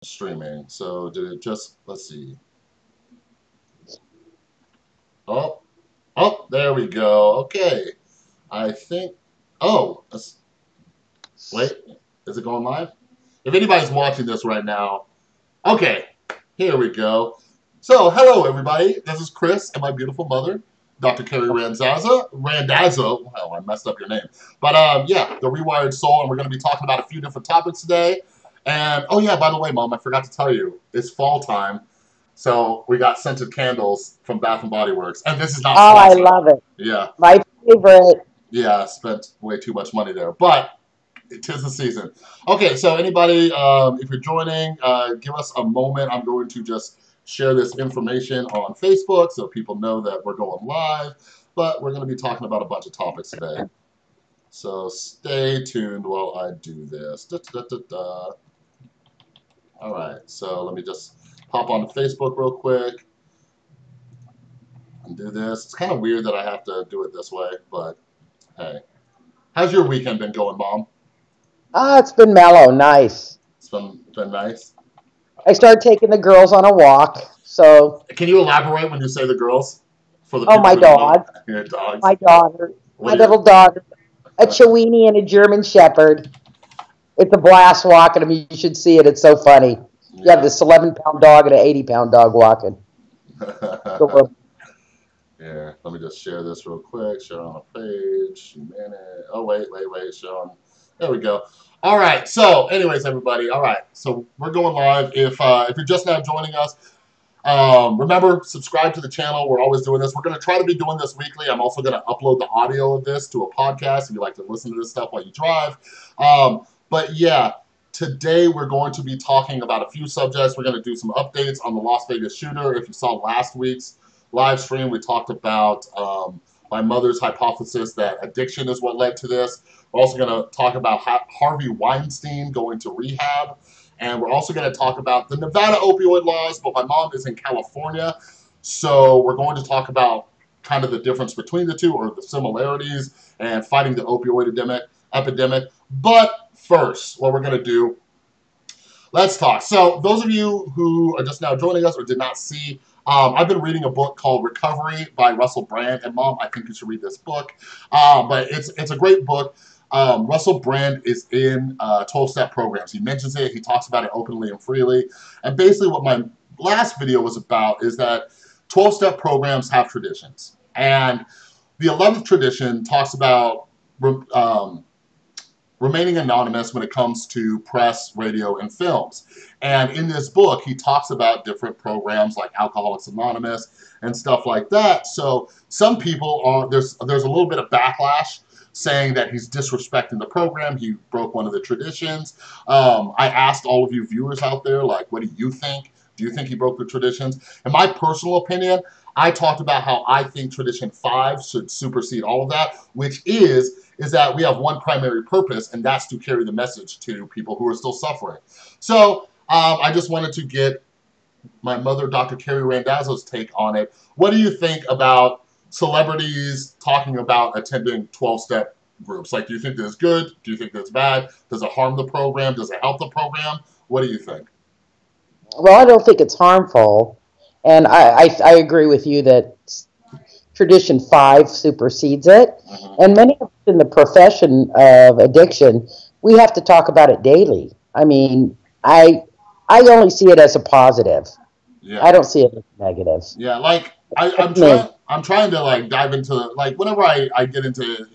streaming. So did it just, let's see. Oh, oh, there we go. Okay. I think, oh, wait, is it going live? If anybody's watching this right now, okay, here we go. So, hello everybody. This is Chris and my beautiful mother, Dr. Carrie Randazzo. Well, I messed up your name. But yeah, the Rewired Soul, and we're going to be talking about a few different topics today. And, oh yeah, by the way, Mom, I forgot to tell you, it's fall time. So we got scented candles from Bath and Body Works. And this is not Oh, I sponsored. love it. Yeah. My favorite. Yeah, I spent way too much money there. But it is the season. Okay, so anybody, if you're joining, give us a moment. I'm going to just share this information on Facebook so people know that we're going live. But we're going to be talking about a bunch of topics today. So stay tuned while I do this. Da, da, da, da. All right, so let me just hop onto Facebook real quick and do this. It's kind of weird that I have to do it this way, but hey. How's your weekend been going, Mom? Ah, it's been mellow, nice. It's been nice. I started taking the girls on a walk. So, Can you elaborate when you say the girls? For the oh, people my who don't know, dog, your dogs. my daughter, What my do you? little daughter, a Chiweenie and a German Shepherd. It's a blast walking them. You should see it. It's so funny. You have Yeah. this 11-pound dog and an 80-pound dog walking. So, Yeah. Let me just share this real quick. Share on a page. Oh wait. Share on. There we go. All right. So, anyways, everybody. All right. So we're going live. If you're just now joining us, remember, subscribe to the channel. We're always doing this. We're going to try to be doing this weekly. I'm also going to upload the audio of this to a podcast if you like to listen to this stuff while you drive. But yeah, today we're going to be talking about a few subjects. We're going to do some updates on the Las Vegas shooter. If you saw last week's live stream, we talked about my mother's hypothesis that addiction is what led to this. We're also going to talk about Harvey Weinstein going to rehab. And we're also going to talk about the Nevada opioid laws, but my mom is in California. So we're going to talk about kind of the difference between the two, or the similarities, and fighting the opioid epidemic. But first, what we're going to do, let's talk. So those of you who are just now joining us or did not see, I've been reading a book called Recovery by Russell Brand. And Mom, I think you should read this book. But it's a great book. Russell Brand is in 12-step programs. He mentions it. He talks about it openly and freely. And basically what my last video was about is that 12-step programs have traditions. And the 11th tradition talks about remaining anonymous when it comes to press, radio, and films. And in this book, he talks about different programs like Alcoholics Anonymous and stuff like that. So some people are, there's a little bit of backlash saying that he's disrespecting the program. He broke one of the traditions. I asked all of you viewers out there, like, what do you think? Do you think he broke the traditions? In my personal opinion, I talked about how I think tradition 5 should supersede all of that, which is that we have one primary purpose, and that's to carry the message to people who are still suffering. So I just wanted to get my mother, Dr. Carrie Randazzo's take on it. What do you think about celebrities talking about attending 12-step groups? Like, do you think that's good? Do you think that's bad? Does it harm the program? Does it help the program? What do you think? well, I don't think it's harmful. And I agree with you that tradition 5 supersedes it. Mhm. And many of us in the profession of addiction, we have to talk about it daily. I mean, I only see it as a positive. I Yeah. don't see it as negative. Yeah, like That's me. I'm trying to like dive into, like, whenever I get into,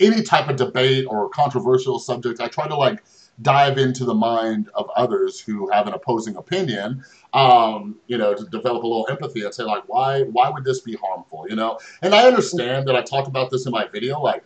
any type of debate or controversial subject, I try to like dive into the mind of others who have an opposing opinion, to develop a little empathy and say, like, why would this be harmful, And I understand that I talked about this in my video, like,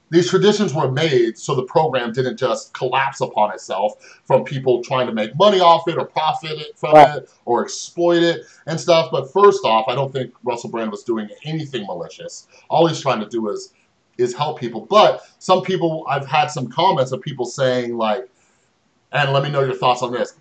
these traditions were made so the program didn't just collapse upon itself from people trying to make money off it or profit from Right. it or exploit it and stuff. But first off, I don't think Russell Brand was doing anything malicious. All he's trying to do is help people. But some people, I've had some comments of people saying, like, and let me know your thoughts on this.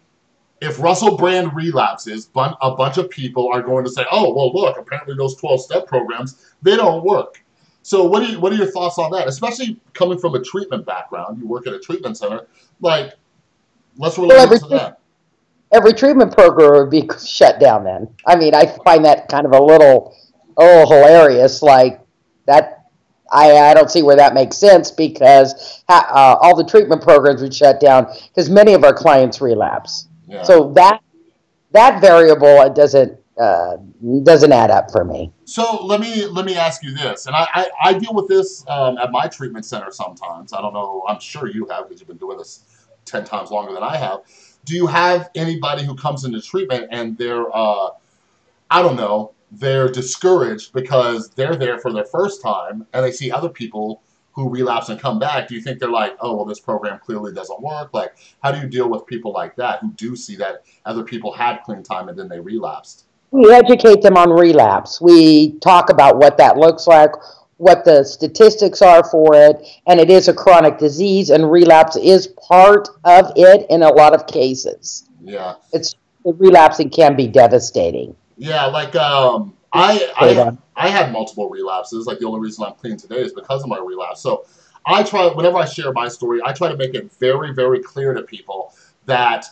If Russell Brand relapses, a bunch of people are going to say, oh, well, look, apparently those 12-step programs, they don't work. So what are your thoughts on that? Especially coming from a treatment background, you work at a treatment center. Like, let's Well, relate it to that. every treatment program would be shut down then. I mean, I find that kind of a little, hilarious. Like that, I don't see where that makes sense because all the treatment programs would shut down because many of our clients relapse. Yeah. So that variable it doesn't add up for me. So let me ask you this, and I deal with this at my treatment center sometimes. I don't know. I'm sure you have because you've been doing this 10 times longer than I have. Do you have anybody who comes into treatment and they're I don't know, they're discouraged because they're there for their first time and they see other people who relapse and come back? Do you think they're like, oh, well, this program clearly doesn't work? Like, how do you deal with people like that who do see that other people had clean time and then they relapsed? We educate them on relapse. We talk about what that looks like, what the statistics are for it, and it is a chronic disease, and relapse is part of it in a lot of cases. Yeah. Relapsing can be devastating. Yeah, like I had multiple relapses. Like the only reason I'm clean today is because of my relapse. So I try, whenever I share my story, I try to make it very, very clear to people that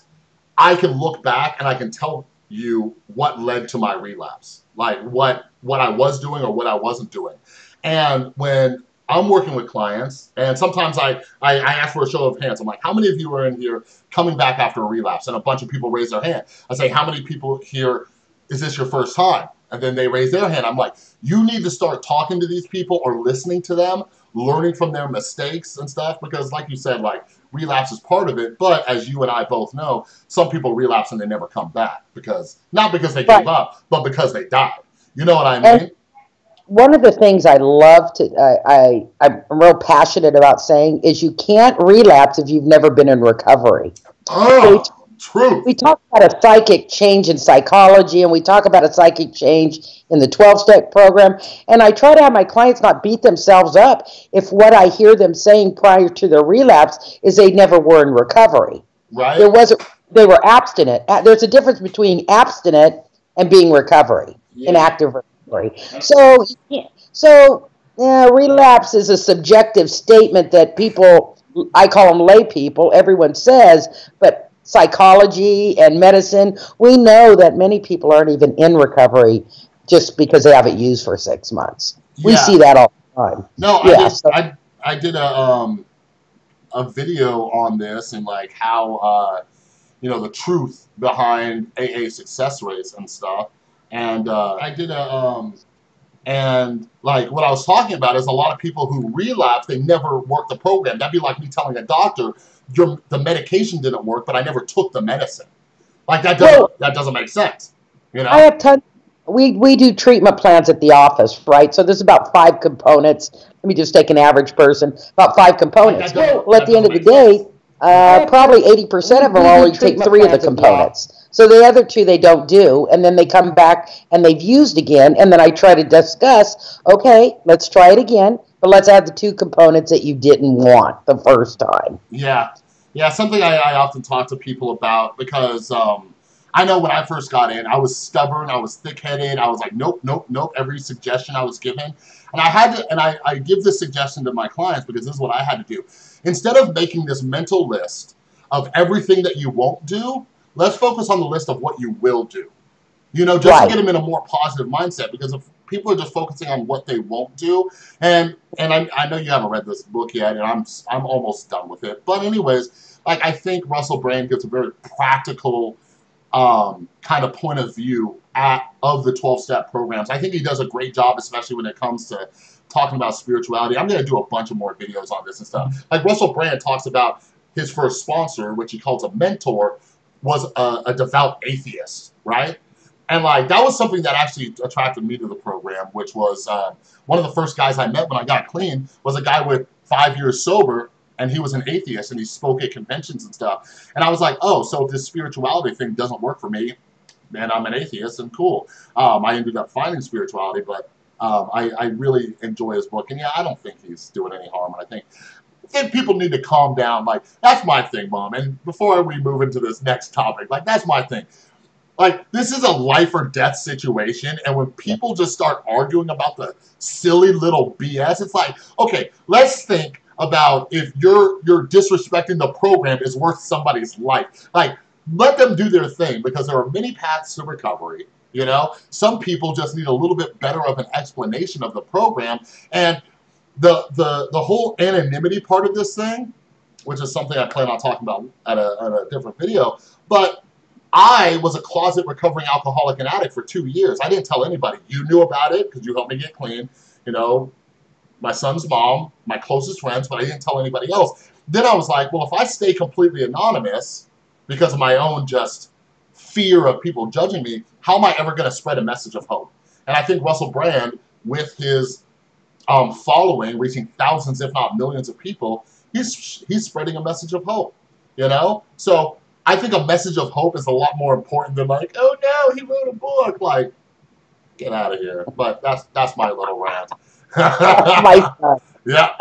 I can look back and I can tell you what led to my relapse, like what I was doing or what I wasn't doing. And when I'm working with clients, and sometimes I ask for a show of hands. I'm like, how many of you are in here coming back after a relapse? And a bunch of people raise their hand. I say, how many people here, is this your first time? And then they raise their hand. I'm like, you need to start talking to these people or listening to them, learning from their mistakes and stuff. Because like you said, like relapse is part of it. But as you and I both know, some people relapse and they never come back not because they gave up, but because they died. You know what I mean? And one of the things I love I'm real passionate about saying is you can't relapse if you've never been in recovery. Oh, true. We talk about a psychic change in psychology, and we talk about a psychic change in the 12-step program, and I try to have my clients not beat themselves up if what I hear them saying prior to their relapse is they never were in recovery. Right. They were abstinent. There's a difference between abstinent and being recovery, in active recovery. So relapse is a subjective statement that people, I call them lay people, everyone says, but psychology and medicine, we know that many people aren't even in recovery just because they haven't used for 6 months. Yeah. We see that all the time. No, I did a video on this and like how the truth behind AA success rates and stuff. And I did and like what I was talking about is a lot of people who relapse, they never work the program. That'd be like me telling a doctor, the medication didn't work, but I never took the medicine. Like that doesn't make sense. You know? I have tons. We do treatment plans at the office, right? So there's about 5 components. Let me just take an average person, about 5 components. Well, at the end of the day, probably 80% of them only take 3 of the components. So the other 2 they don't do, and then they come back and they've used again, and then I try to discuss, okay, let's try it again, but let's add the 2 components that you didn't want the first time. Yeah. Yeah, something I often talk to people about because I know when I first got in, I was stubborn, I was thick-headed, I was like, nope, nope, nope, every suggestion I was given. And I had to, and I give this suggestion to my clients because this is what I had to do. Instead of making this mental list of everything that you won't do, let's focus on the list of what you will do. You know, just to get them in a more positive mindset, because if people are just focusing on what they won't do, and I know you haven't read this book yet, and I'm almost done with it. But anyways, like I think Russell Brand gives a very practical kind of point of view of the 12-step programs. I think he does a great job, especially when it comes to talking about spirituality. I'm going to do a bunch of more videos on this and stuff. Like Russell Brand talks about his first sponsor, which he calls a mentor, was a devout atheist, right? And like that was something that actually attracted me to the program, which was one of the first guys I met when I got clean was a guy with 5 years sober, and he was an atheist, and he spoke at conventions and stuff. And I was like, oh, so if this spirituality thing doesn't work for me, then I'm an atheist, and cool. I ended up finding spirituality, but I really enjoy his book. And yeah, I don't think he's doing any harm, and I think people need to calm down. Like, that's my thing, Mom. And before we move into this next topic, like, that's my thing. Like, this is a life or death situation, and when people just start arguing about the silly little BS, it's like, okay, let's think about if you're disrespecting the program is worth somebody's life. Like, let them do their thing, because there are many paths to recovery. You know, some people just need a little bit better of an explanation of the program. And the whole anonymity part of this thing, which is something I plan on talking about at a different video, but I was a closet recovering alcoholic and addict for 2 years. I didn't tell anybody. You knew about it because you helped me get clean. You know, my son's mom, my closest friends, but I didn't tell anybody else. Then I was like, well, if I stay completely anonymous because of my own just fear of people judging me, how am I ever going to spread a message of hope? And I think Russell Brand, with his following, reaching thousands, if not millions of people, he's spreading a message of hope, you know? So I think a message of hope is a lot more important than like, oh no, he wrote a book. Like, get out of here. But that's my little rant. My son. Yeah.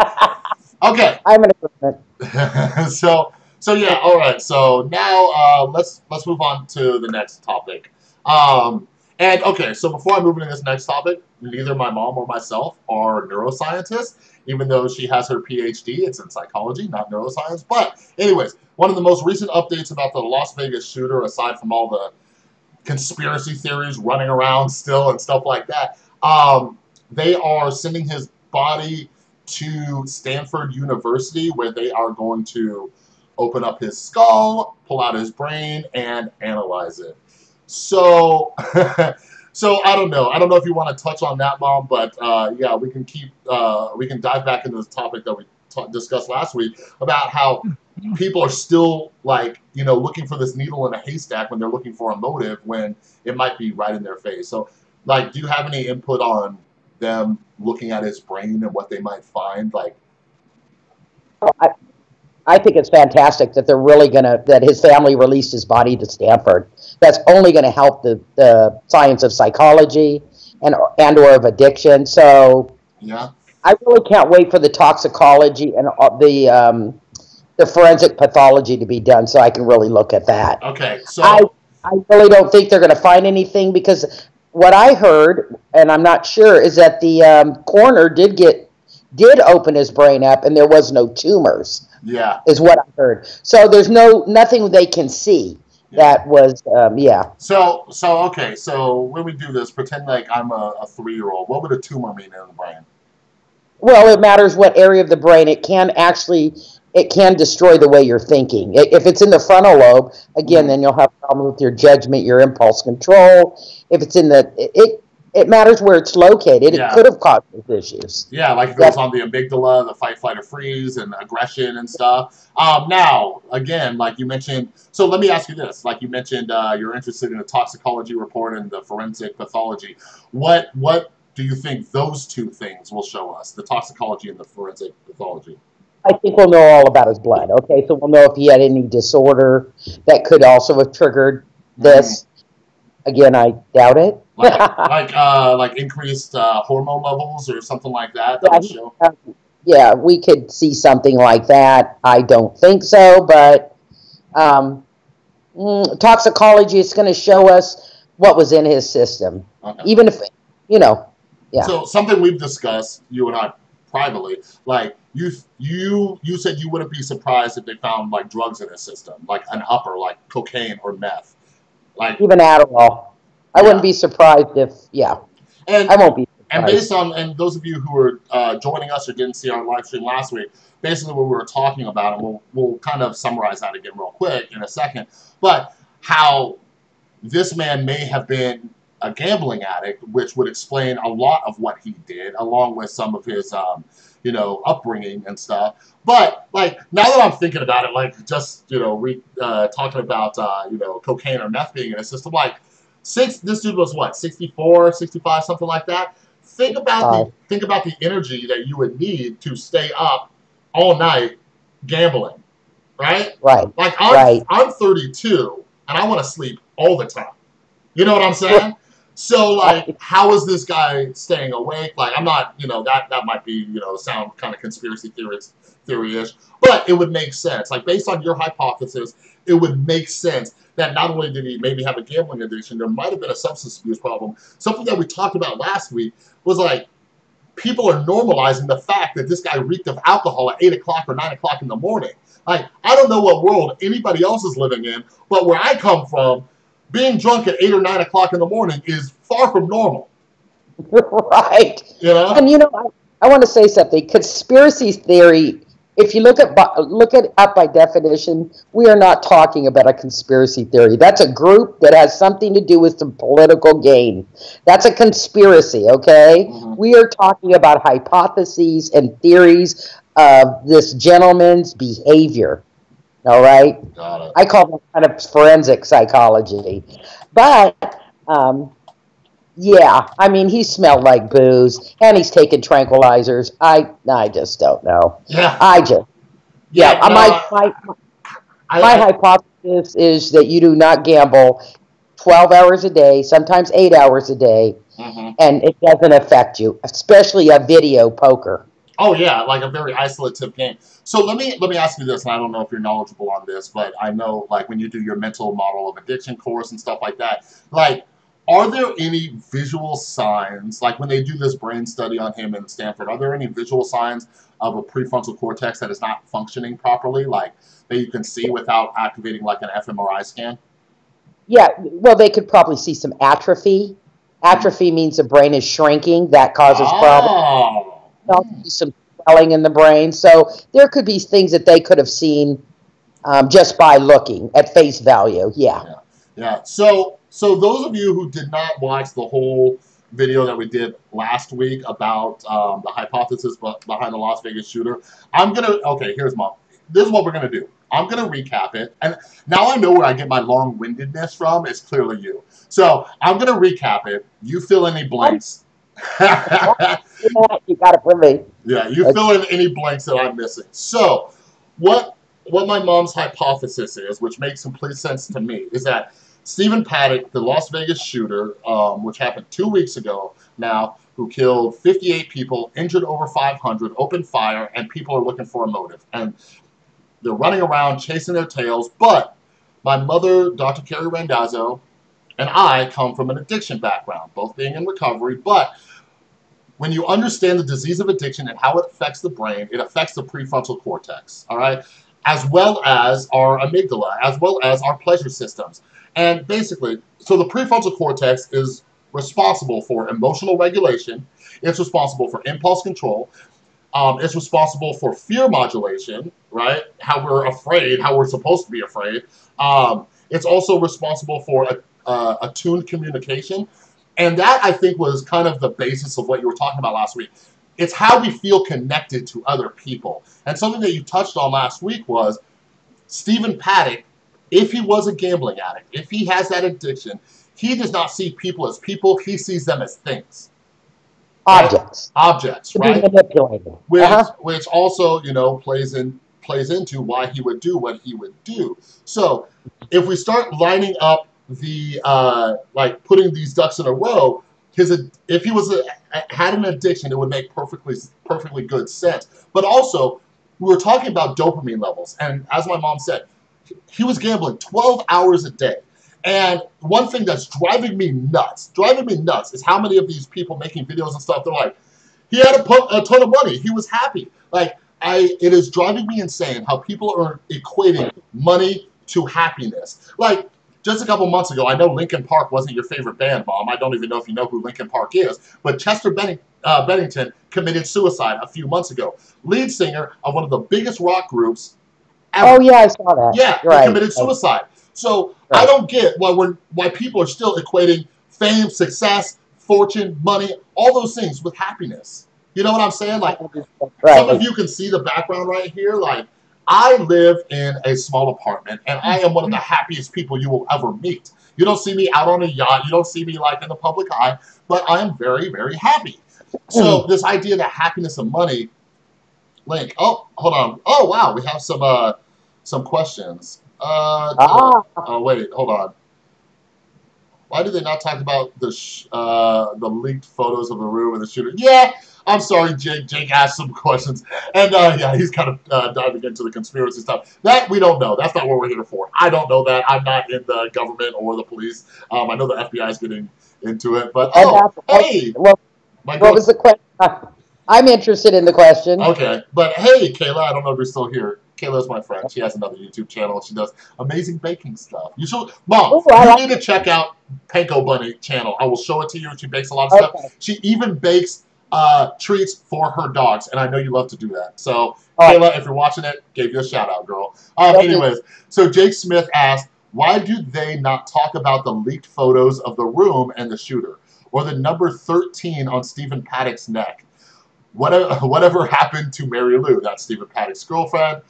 Okay. I'm in agreement. So yeah, all right. So now let's move on to the next topic. And okay, so before I move into this next topic, neither my mom or myself are neuroscientists, even though she has her PhD. It's in psychology, not neuroscience. But anyways, one of the most recent updates about the Las Vegas shooter, aside from all the conspiracy theories running around still and stuff like that, they are sending his body to Standford University, where they are going to open up his skull, pull out his brain, and analyze it. So, so I don't know. I don't know if you want to touch on that, Mom, but yeah, we can dive back into the topic that we discussed last week about how people are still, like, you know, looking for this needle in a haystack when they're looking for a motive when it might be right in their face. So, like, do you have any input on them looking at his brain and what they might find? Like, I think it's fantastic that they're really that his family released his body to Stanford. That's only going to help the science of psychology and or of addiction. So yeah, I really can't wait for the toxicology and the forensic pathology to be done, so I can really look at that. Okay, so I really don't think they're going to find anything, because what I heard, and I'm not sure, is that the coroner did open his brain up and there was no tumors. Yeah, is what I heard. So there's nothing they can see. Yeah. That was yeah. So okay. So when we do this, pretend like I'm a 3-year-old. What would a tumor mean in the brain? Well, it matters what area of the brain. It can destroy the way you're thinking. If it's in the frontal lobe, again, then you'll have problems with your judgment, your impulse control. If it's in it matters where it's located. Yeah. It could have caused those issues. Yeah, like if it was on the amygdala, the fight, flight, or freeze, and aggression and stuff. Now, again, like you mentioned, so let me ask you this. Like you mentioned, you're interested in the toxicology report and the forensic pathology. What do you think those two things will show us, the toxicology and the forensic pathology? I think we'll know all about his blood. Okay, so we'll know if he had any disorder that could also have triggered this. Again, I doubt it. like increased hormone levels or something like that. Yeah, we could see something like that. I don't think so, but toxicology is going to show us what was in his system, even if yeah. So something we've discussed, you and I privately, like you said you wouldn't be surprised if they found like drugs in his system, like an upper, like cocaine or meth. Like even Adderall. I wouldn't be surprised if, and I won't be surprised. And based on, and those of you who are joining us or didn't see our live stream last week, basically what we were talking about, and we'll kind of summarize that again real quick in a second, but how this man may have been a gambling addict, which would explain a lot of what he did, along with some of his, upbringing and stuff. But, like, now that I'm thinking about it, like, just, talking about, cocaine or meth being in his system, like, this dude was what, 64, 65, something like that? Think about the energy that you would need to stay up all night gambling, right? Right. Like, I'm 32, and I want to sleep all the time. You know what I'm saying? So, like, how is this guy staying awake? Like, I'm not, that might be, sound kind of conspiracy theory-ish, but it would make sense. Like, based on your hypothesis, it would make sense that not only did he maybe have a gambling addiction, there might have been a substance abuse problem. Something that we talked about last week was, like, people are normalizing the fact that this guy reeked of alcohol at 8 o'clock or 9 o'clock in the morning. Like, I don't know what world anybody else is living in, but where I come from, being drunk at 8 or 9 o'clock in the morning is far from normal. Right. You know? And, you know, I want to say something. Conspiracy theory, if you look it up by definition, we are not talking about a conspiracy theory. That's a group that has something to do with some political gain. That's a conspiracy, okay? Mm-hmm. We are talking about hypotheses and theories of this gentleman's behavior, all right? Got it. I call that kind of forensic psychology. But, yeah, I mean, he smelled like booze, and he's taking tranquilizers. I just don't know. Yeah. My hypothesis is that you do not gamble 12 hours a day, sometimes 8 hours a day, mm-hmm. and it doesn't affect you, especially a video poker. Oh yeah, like a very isolative game. So let me ask you this, and I don't know if you're knowledgeable on this, but I know like when you do your mental model of addiction course and stuff like that, like, are there any visual signs, like when they do this brain study on him in Stanford, are there any visual signs of a prefrontal cortex that is not functioning properly, like that you can see without activating like an fMRI scan? Yeah, well, they could probably see some atrophy. Atrophy means the brain is shrinking. That causes problems. Some swelling in the brain. So there could be things that they could have seen just by looking at face value. Yeah. So those of you who did not watch the whole video that we did last week about the hypothesis behind the Las Vegas shooter, this is what we're going to do. I'm going to recap it. And now I know where I get my long-windedness from. It's clearly you. So I'm going to recap it. You fill in any blanks. You got it for me. Yeah, you fill in any blanks that I'm missing. So what my mom's hypothesis is, which makes complete sense to me, is that Stephen Paddock, the Las Vegas shooter, which happened 2 weeks ago now, who killed 58 people, injured over 500, opened fire, and people are looking for a motive. And they're running around chasing their tails. But my mother, Dr. Carrie Randazzo, and I come from an addiction background, both being in recovery. But when you understand the disease of addiction and how it affects the brain, it affects the prefrontal cortex, all right? As well as our amygdala, as well as our pleasure systems. And basically, so the prefrontal cortex is responsible for emotional regulation. It's responsible for impulse control. It's responsible for fear modulation, right? How we're afraid, how we're supposed to be afraid. It's also responsible for attuned communication. And that, I think, was kind of the basis of what you were talking about last week. It's how we feel connected to other people. And something that you touched on last week was Stephen Paddock, if he was a gambling addict, if he has that addiction, he does not see people as people. He sees them as things. Objects. Right? Objects, right? Manipulated. Which also, you know, plays into why he would do what he would do. So if we start lining up the like putting these ducks in a row, if he had an addiction, it would make perfectly good sense. But also, we were talking about dopamine levels, and as my mom said, he was gambling 12 hours a day. And one thing that's driving me nuts is how many of these people making videos and stuff, they're like, he had a ton of money, he was happy. Like, it is driving me insane how people are equating money to happiness. Like, just a couple months ago, I know Linkin Park wasn't your favorite band, Mom. I don't even know if you know who Linkin Park is. But Chester Bennington committed suicide a few months ago. Lead singer of one of the biggest rock groups ever. Oh, yeah, I saw that. Yeah, he committed suicide. So I don't get why people are still equating fame, success, fortune, money, all those things with happiness. You know what I'm saying? Like, some of you can see the background right here. Like, I live in a small apartment, and I am one of the happiest people you will ever meet. You don't see me out on a yacht. You don't see me, like, in the public eye, but I am very, very happy. So this idea that happiness and money link. Oh, hold on. Oh, wow. We have some questions. Oh, wait. Hold on. Why did they not talk about the leaked photos of the room and the shooter? Yeah, I'm sorry, Jake. Jake asked some questions. And, yeah, he's kind of diving into the conspiracy stuff. That we don't know. That's not what we're here for. I don't know that. I'm not in the government or the police. I know the FBI is getting into it. But, hey. What was the question? I'm interested in the question. Okay, but hey, Kayla, I don't know if you're still here. Kayla's my friend. She has another YouTube channel. She does amazing baking stuff. You should, Mom, Ooh, I you like need to check out Panko Bunny channel. I will show it to you. She bakes a lot of stuff. Okay. She even bakes treats for her dogs, and I know you love to do that. So, All Kayla, if you're watching it, gave you a shout out, girl. Anyways, so Jake Smith asked, why do they not talk about the leaked photos of the room and the shooter, or the number 13 on Stephen Paddock's neck? Whatever happened to Mary Lou? That's Stephen Paddock's girlfriend.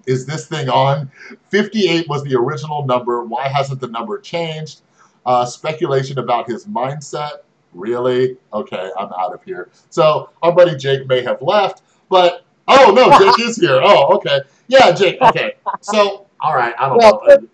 Is this thing on? 58 was the original number. Why hasn't the number changed? Speculation about his mindset. Really? Okay, I'm out of here. So our buddy Jake may have left, but oh no, Jake is here. Oh, okay. Yeah, Jake. Okay. So all right, I don't know.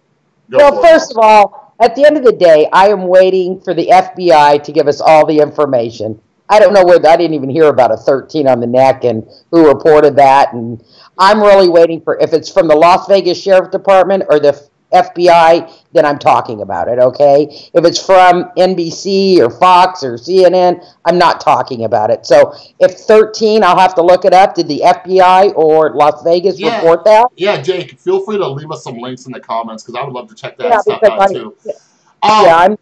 Well, first of all, at the end of the day, I am waiting for the FBI to give us all the information. I don't know whether I didn't even hear about a 13 on the neck and who reported that. And I'm really waiting for, if it's from the Las Vegas Sheriff Department or the FBI, then I'm talking about it, okay? If it's from NBC or Fox or CNN, I'm not talking about it. So if 13, I'll have to look it up. Did the FBI or Las Vegas report that? Yeah, Jake, feel free to leave us some links in the comments because I would love to check that stuff out too. I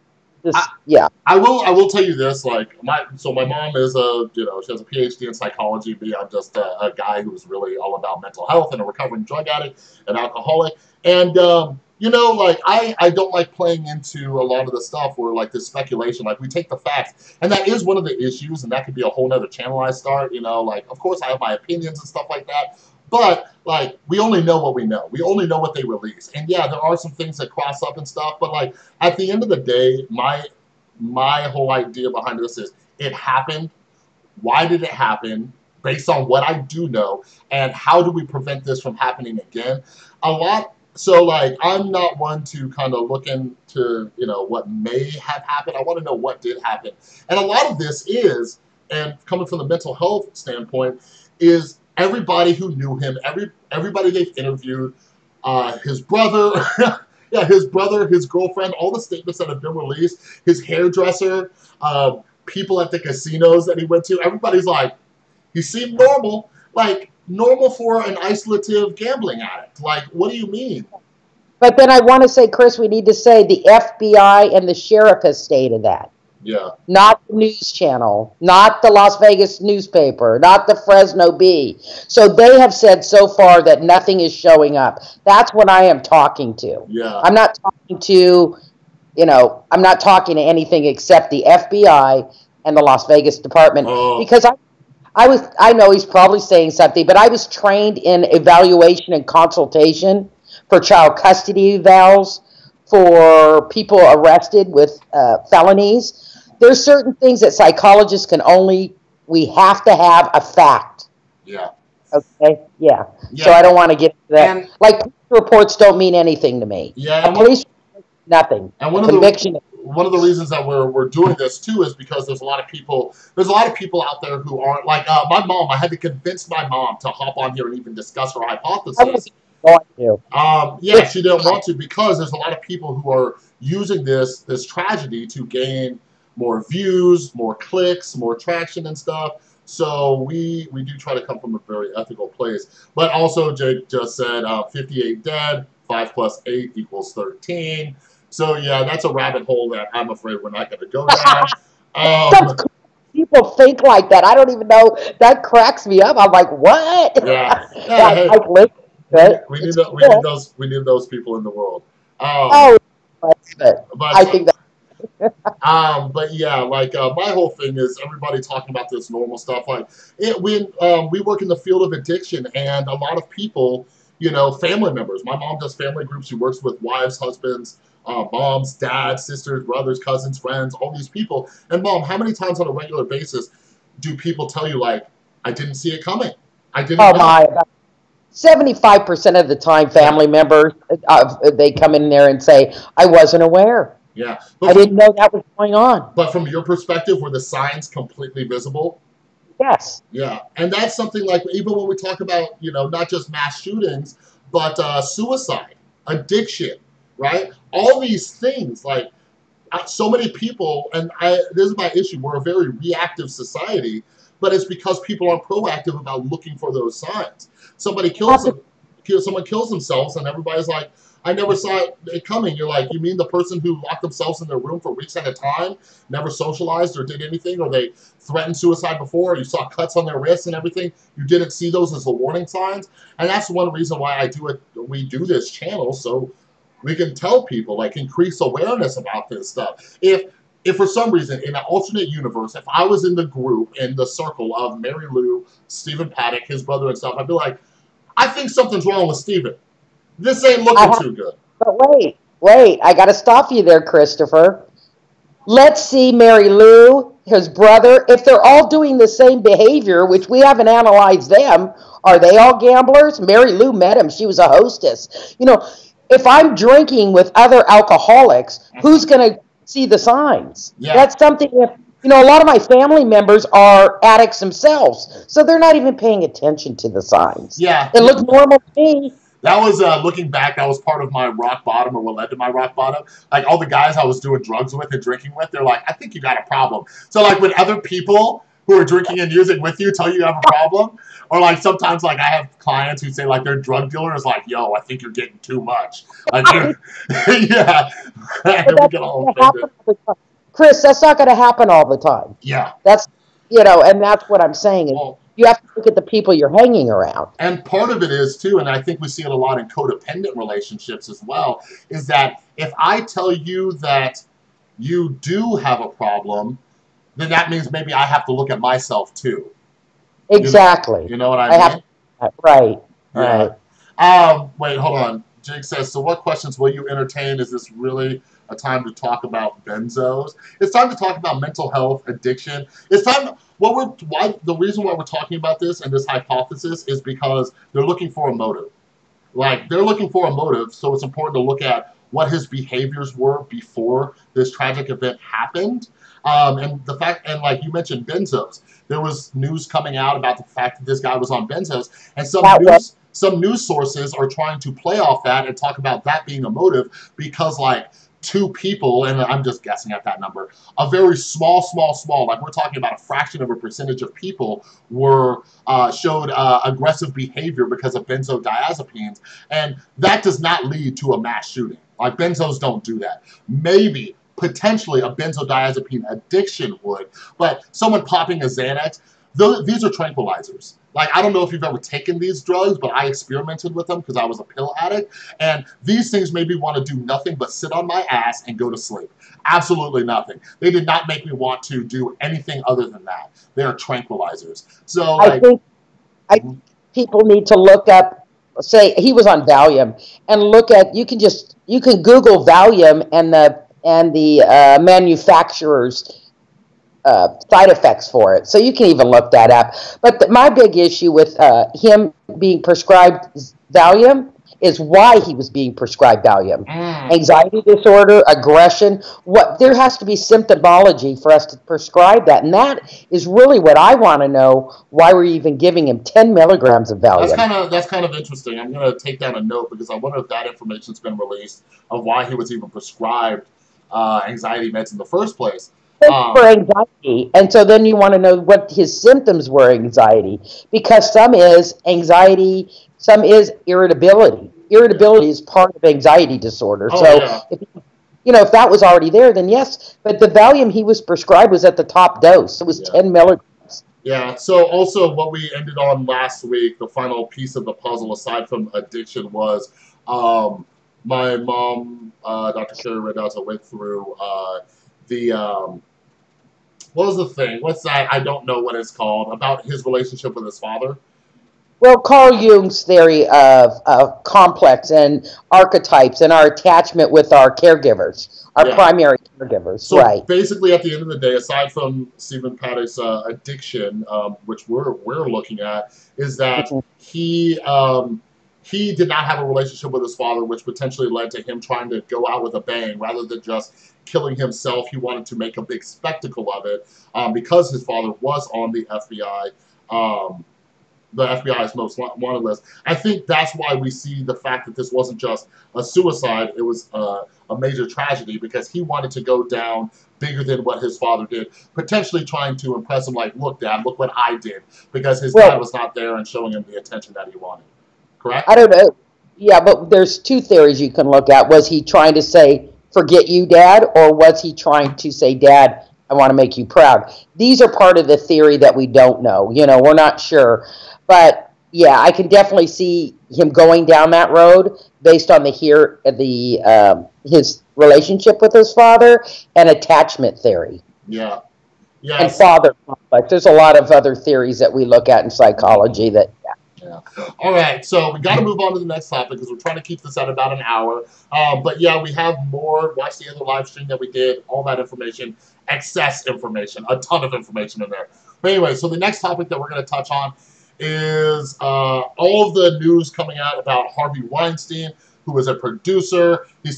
will tell you this, like my mom is she has a PhD in psychology. Me, I'm just a guy who's really all about mental health and a recovering drug addict and alcoholic. And like I don't like playing into a lot of the stuff where like this speculation, like we take the facts, and that is one of the issues, and that could be a whole nother channel I start. Like of course I have my opinions and stuff like that. But, like, we only know what we know. We only know what they release. And, yeah, there are some things that cross up and stuff. But, like, at the end of the day, my whole idea behind this is it happened. Why did it happen? Based on what I do know. And how do we prevent this from happening again? So, like, I'm not one to kind of look into, what may have happened. I want to know what did happen. And a lot of this is, and coming from the mental health standpoint, is everybody who knew him, everybody they've interviewed, his brother, his brother, his girlfriend, all the statements that have been released, his hairdresser, people at the casinos that he went to, everybody's like, he seemed normal, like normal for an isolative gambling addict. Like, what do you mean? But then I want to say, Chris, we need to say the FBI and the sheriff has stated that. Yeah. Not the news channel, not the Las Vegas newspaper, not the Fresno Bee. So they have said so far that nothing is showing up. That's what I am talking to. Yeah. I'm not talking to, I'm not talking to anything except the FBI and the Las Vegas department. Because I know he's probably saying something, but I was trained in evaluation and consultation for child custody evals for people arrested with felonies. There's certain things that psychologists we have to have a fact. Yeah. Okay? Yeah. So I don't want to get into that. And, like, police reports don't mean anything to me. Yeah. Police reports, nothing. And one of the reasons that we're doing this too is because there's a lot of people out there who aren't like my mom. I had to convince my mom to hop on here and even discuss her hypothesis. She didn't want to because there's a lot of people who are using this tragedy to gain more views, more clicks, more traction and stuff. So we do try to come from a very ethical place. But also, Jake just said 58 dead, 5 + 8 = 13. So yeah, that's a rabbit hole that I'm afraid we're not going to go down. People think like that. I don't even know. That cracks me up. I'm like, what? Yeah. We need those people in the world. I think that. But yeah, like my whole thing is everybody talking about this normal stuff. Like we work in the field of addiction, and a lot of people, family members. My mom does family groups. She works with wives, husbands, moms, dads, sisters, brothers, cousins, friends, all these people. And Mom, how many times on a regular basis do people tell you like, I didn't see it coming? I didn't know. 75% of the time, family members, they come in there and say, I wasn't aware. Yeah. I didn't know that was going on. But from your perspective, were the signs completely visible? Yes. Yeah. And that's something like, even when we talk about, not just mass shootings, but suicide, addiction, right? All these things, like so many people, and this is my issue, we're a very reactive society, but it's because people aren't proactive about looking for those signs. Someone kills themselves, and everybody's like, I never saw it coming. You're like, you mean the person who locked themselves in their room for weeks at a time, never socialized or did anything, or they threatened suicide before, or you saw cuts on their wrists and everything, you didn't see those as the warning signs? And that's one reason why we do this channel, so we can tell people, like, increase awareness about this stuff. If for some reason, in an alternate universe, if I was in the group, in the circle of Mary Lou, Stephen Paddock, his brother and stuff, I'd be like, I think something's wrong with Stephen. This ain't looking too good. But wait, I got to stop you there, Christopher. Let's see Mary Lou, his brother, if they're all doing the same behavior, which we haven't analyzed them, are they all gamblers? Mary Lou met him. She was a hostess. You know, if I'm drinking with other alcoholics, who's going to see the signs? Yeah. That's something that, you know, a lot of my family members are addicts themselves, so they're not even paying attention to the signs. Yeah. It looks normal to me. That was, looking back, that was part of my rock bottom, or what led to my rock bottom. Like, all the guys I was doing drugs with and drinking with, they're like, I think you got a problem. So, like, when other people who are drinking and using with you tell you have a problem, or, like, sometimes, like, I have clients who say, like, their drug dealer is like, yo, I think you're getting too much. Like, yeah. We get all offended. Chris, that's not going to happen all the time. Yeah. That's, you know, and that's what I'm saying. Well, you have to look at the people you're hanging around. And part of it is, too, and I think we see it a lot in codependent relationships as well, is that if I tell you that you do have a problem, then that means maybe I have to look at myself, too. Exactly. You know what I mean? Right. Yeah. Right. Wait, hold on. Jake says, so what questions will you entertain? Is this really a time to talk about benzos? It's time to talk about mental health, addiction. It's time. The reason why we're talking about this and this hypothesis is because they're looking for a motive. Like, they're looking for a motive, so it's important to look at what his behaviors were before this tragic event happened. And the fact, and like you mentioned, benzos. There was news coming out about the fact that this guy was on benzos, and some news sources are trying to play off that and talk about that being a motive because, like, two people, and I'm just guessing at that number, a very small, like we're talking about a fraction of a percentage of people showed aggressive behavior because of benzodiazepines, and that does not lead to a mass shooting. Like, benzos don't do that. Maybe, potentially, a benzodiazepine addiction would, but someone popping a Xanax, these are tranquilizers. Like, I don't know if you've ever taken these drugs, but I experimented with them because I was a pill addict. And these things made me want to do nothing but sit on my ass and go to sleep. Absolutely nothing. They did not make me want to do anything other than that. They are tranquilizers. So, like, I think people need to look up, say, he was on Valium, and look at, you can Google Valium and the manufacturer's side effects for it. So you can even look that up. But my big issue with him being prescribed Valium is why he was being prescribed Valium. Anxiety disorder, aggression. There has to be symptomology for us to prescribe that. And that is really what I want to know, why we're even giving him 10 milligrams of Valium. That's kind of interesting. I'm going to take down a note because I wonder if that information's been released of why he was even prescribed anxiety meds in the first place. For anxiety, and so then you want to know what his symptoms were. Anxiety, because some is anxiety, some is irritability. Irritability is part of anxiety disorder. If that was already there, then yes. But the Valium he was prescribed was at the top dose. It was 10 milligrams. Yeah. So also, what we ended on last week, the final piece of the puzzle, aside from addiction, was my mom, Dr. Carrie Randazzo, went through what was the thing? What's that? I don't know what it's called. About his relationship with his father. Well, Carl Jung's theory of complex and archetypes and our attachment with our caregivers, our primary caregivers. So basically, at the end of the day, aside from Stephen Paddock's addiction, which we're looking at, is that he did not have a relationship with his father, which potentially led to him trying to go out with a bang rather than just killing himself. He wanted to make a big spectacle of it because his father was on the FBI. the FBI's most wanted list. I think that's why we see the fact that this wasn't just a suicide, it was a major tragedy, because he wanted to go down bigger than what his father did, potentially trying to impress him, like, look, Dad, look what I did, because his dad was not there and showing him the attention that he wanted. Correct? I don't know. Yeah, but there's two theories you can look at. Was he trying to say, forget you, Dad, or was he trying to say, Dad, I want to make you proud? These are part of the theory that we don't know. You know, we're not sure. But, yeah, I can definitely see him going down that road based on his relationship with his father and attachment theory. Yeah. Yes. And father complex. There's a lot of other theories that we look at in psychology that, yeah. All right, so we got to move on to the next topic because we're trying to keep this at about an hour. But yeah, we have more. Watch the other live stream that we did. All that information, excess information, a ton of information in there. But anyway, so the next topic that we're going to touch on is all of the news coming out about Harvey Weinstein, who was a producer. He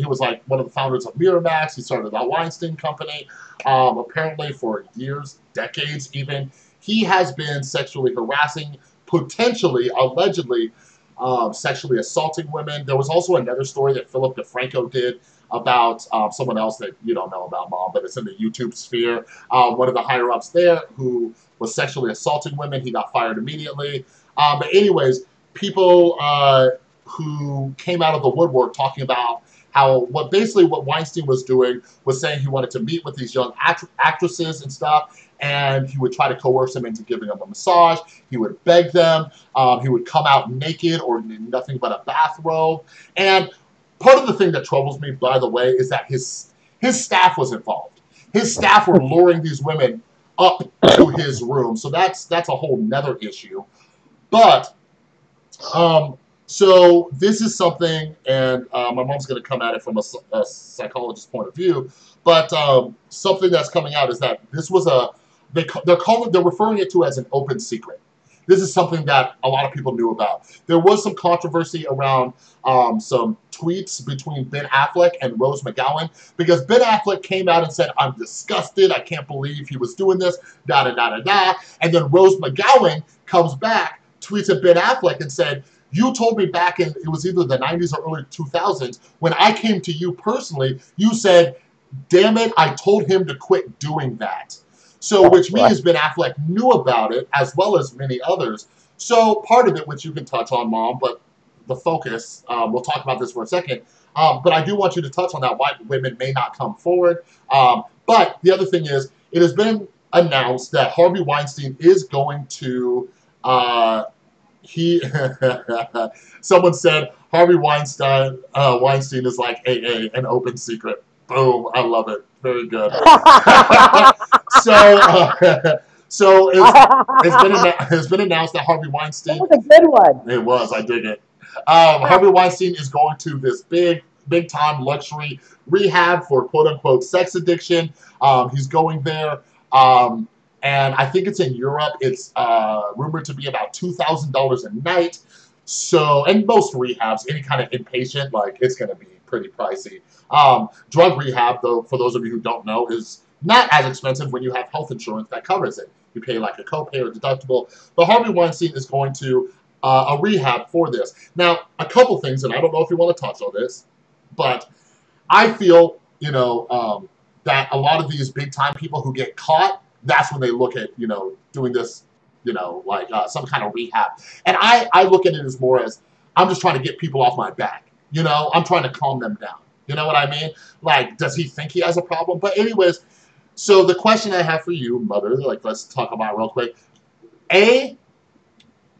was like one of the founders of Miramax. He started the Weinstein Company. Apparently for years, decades even, he has been sexually harassing, potentially, allegedly, sexually assaulting women. There was also another story that Philip DeFranco did about someone else that you don't know about, Mom, but it's in the YouTube sphere. One of the higher-ups there who was sexually assaulting women. He got fired immediately. But anyways, people who came out of the woodwork talking about how what Weinstein was doing was saying he wanted to meet with these young actresses and stuff, and he would try to coerce them into giving them a massage. He would beg them. He would come out naked or nothing but a bathrobe. And part of the thing that troubles me, by the way, is that his staff was involved. His staff were luring these women up to his room. So that's a whole nother issue. But so this is something, and my mom's going to come at it from a psychologist's point of view, but something that's coming out is that this was they're referring it to as an open secret. This is something that a lot of people knew about. There was some controversy around some tweets between Ben Affleck and Rose McGowan, because Ben Affleck came out and said, I'm disgusted, I can't believe he was doing this, da-da-da-da-da. And then Rose McGowan comes back, tweets at Ben Affleck and said, you told me back in, it was either the 90s or early 2000s, when I came to you personally, you said, damn it, I told him to quit doing that. So, which means Ben Affleck knew about it, as well as many others. So, part of it, which you can touch on, Mom, but the focus, we'll talk about this for a second, but I do want you to touch on that, why women may not come forward. But the other thing is, it has been announced that Harvey Weinstein is going to, someone said Harvey Weinstein is like AA, an open secret. Boom, I love it. Very good. So it's been announced that Harvey Weinstein. That was a good one. It was. I dig it. Harvey Weinstein is going to this big time luxury rehab for quote unquote sex addiction. He's going there. And I think it's in Europe. It's rumored to be about $2,000 a night. So, and most rehabs, any kind of inpatient, like, it's going to be pretty pricey. Drug rehab, though, for those of you who don't know, is not as expensive when you have health insurance that covers it. You pay like a copay or deductible. But Harvey Weinstein is going to a rehab for this. Now, a couple things, and I don't know if you want to touch on this, but I feel, that a lot of these big-time people who get caught, that's when they look at, doing this, like some kind of rehab. And I look at it as more as, I'm just trying to get people off my back. I'm trying to calm them down. You know what I mean? Like, does he think he has a problem? But anyways, so the question I have for you, Mother, like, let's talk about it real quick. A,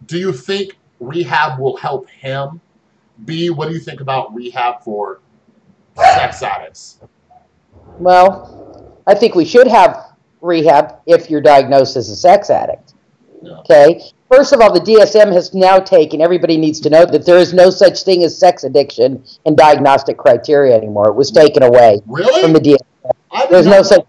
do you think rehab will help him? B, what do you think about rehab for sex addicts? Well, I think we should have rehab if you're diagnosed as a sex addict. Yeah. Okay? First of all, the DSM has now taken, everybody needs to know that there is no such thing as sex addiction in diagnostic criteria anymore. It was taken away from the DSM. There's no such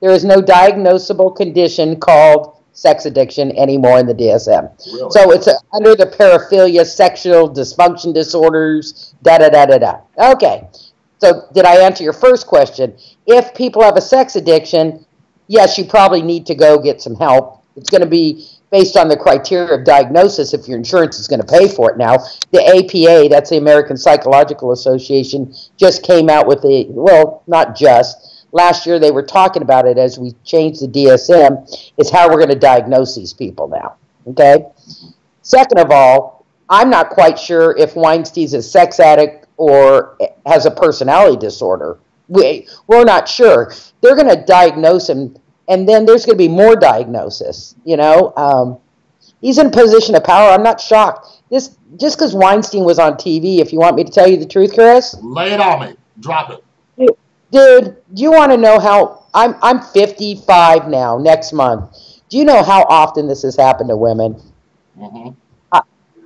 there is no diagnosable condition called sex addiction anymore in the DSM. Really? So it's under the paraphilia, sexual dysfunction disorders, da-da-da-da-da. Okay. So did I answer your first question? If people have a sex addiction, yes, you probably need to go get some help, It's going to be based on the criteria of diagnosis if your insurance is going to pay for it. Now, the APA, that's the American Psychological Association, just came out with not just. Last year they were talking about it as we changed the DSM. It's how we're going to diagnose these people now. Okay? Second of all, I'm not quite sure if Weinstein's a sex addict or has a personality disorder. We're not sure. They're going to diagnose him, and then there's going to be more diagnosis. He's in a position of power. I'm not shocked. Just because Weinstein was on TV, if you want me to tell you the truth, Chris. Lay it on me. Drop it. Dude, do you want to know how I'm 55 now, next month. Do you know how often this has happened to women? Mm-hmm.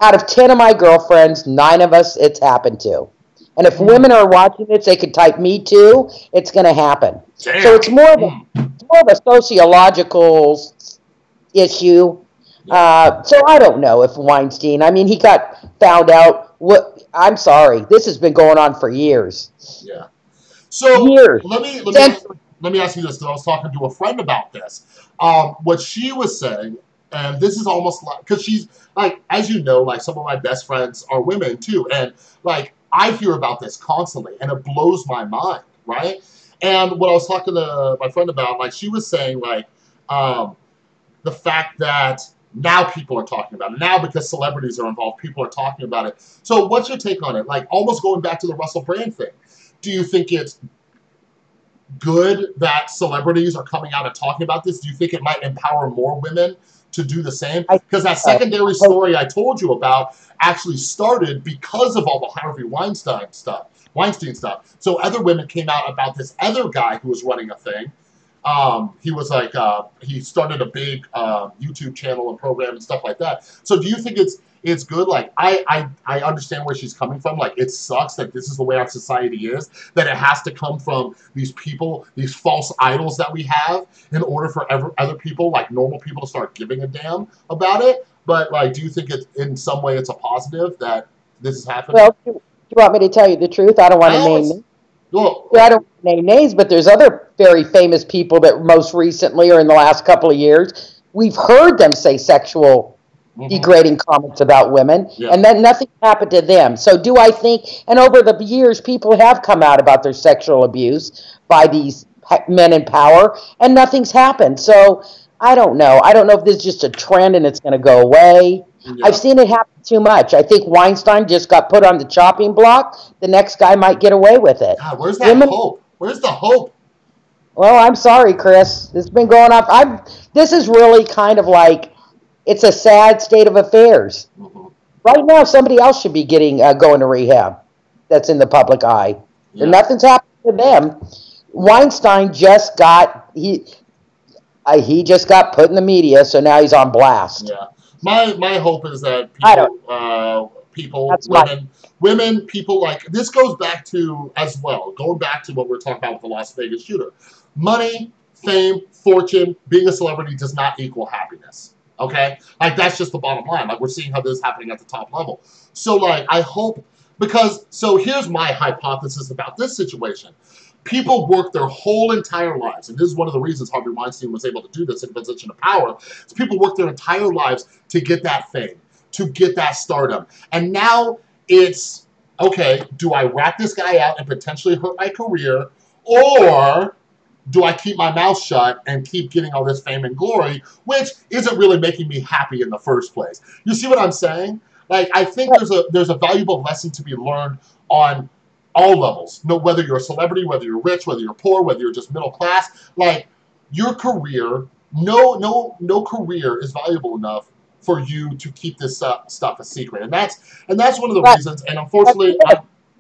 Out of 10 of my girlfriends, 9 of us it's happened to. And if women are watching this, they could type "me too." It's going to happen. Damn. So it's more of a sociological issue. So I don't know if Weinstein. I mean, he got found out. I'm sorry. This has been going on for years. Yeah. So years. Let me ask you this. I was talking to a friend about this. What she was saying, and this is almost like, because she's like, as you know, like some of my best friends are women too, and like I hear about this constantly, and it blows my mind, right? And what I was talking to my friend about, like she was saying, like the fact that now people are talking about it. Now because celebrities are involved, people are talking about it. So what's your take on it? Like almost going back to the Russell Brand thing. Do you think it's good that celebrities are coming out and talking about this? Do you think it might empower more women to do the same? Because that secondary story I told you about actually started because of all the Harvey Weinstein stuff. So other women came out about this other guy who was running a thing. He was like, he started a big YouTube channel and program and stuff like that. So do you think it's good? Like, I understand where she's coming from. Like, it sucks that this is the way our society is, that it has to come from these people, these false idols that we have in order for other people, like normal people, to start giving a damn about it. But, like, do you think it's, in some way it's a positive that this is happening? Well, do you want me to tell you the truth? I don't want to name names. Well, I don't want to name names, but there's other very famous people that most recently or in the last couple of years, we've heard them say sexual degrading comments about women, and then nothing happened to them. So do I think, and over the years, people have come out about their sexual abuse by these men in power, and nothing's happened. So I don't know. I don't know if this is just a trend and it's going to go away. Yeah. I've seen it happen too much. I think Weinstein just got put on the chopping block. The next guy might get away with it. God, where's that hope? Where's the hope? Well, I'm sorry, Chris. It's been going on. This is really kind of like, it's a sad state of affairs. Right now, somebody else should be going to rehab that's in the public eye. Yeah. And nothing's happened to them. Weinstein just got, he just got put in the media, so now he's on blast. Yeah. My hope is that women, people like, this goes back to, as well, going back to what we're talking about with the Las Vegas shooter. Money, fame, fortune, being a celebrity does not equal happiness. Okay? Like, that's just the bottom line. Like, we're seeing how this is happening at the top level. So, like, I hope, so here's my hypothesis about this situation. People work their whole entire lives, and this is one of the reasons Harvey Weinstein was able to do this in a position of power, is people work their entire lives to get that fame, to get that stardom. And now it's, okay, do I rat this guy out and potentially hurt my career, or do I keep my mouth shut and keep getting all this fame and glory, which isn't really making me happy in the first place? You see what I'm saying? Like, I think there's a valuable lesson to be learned on all levels. No, whether you're a celebrity, whether you're rich, whether you're poor, whether you're just middle class, like, your career, no career is valuable enough for you to keep this stuff a secret. And that's one of the reasons, and unfortunately,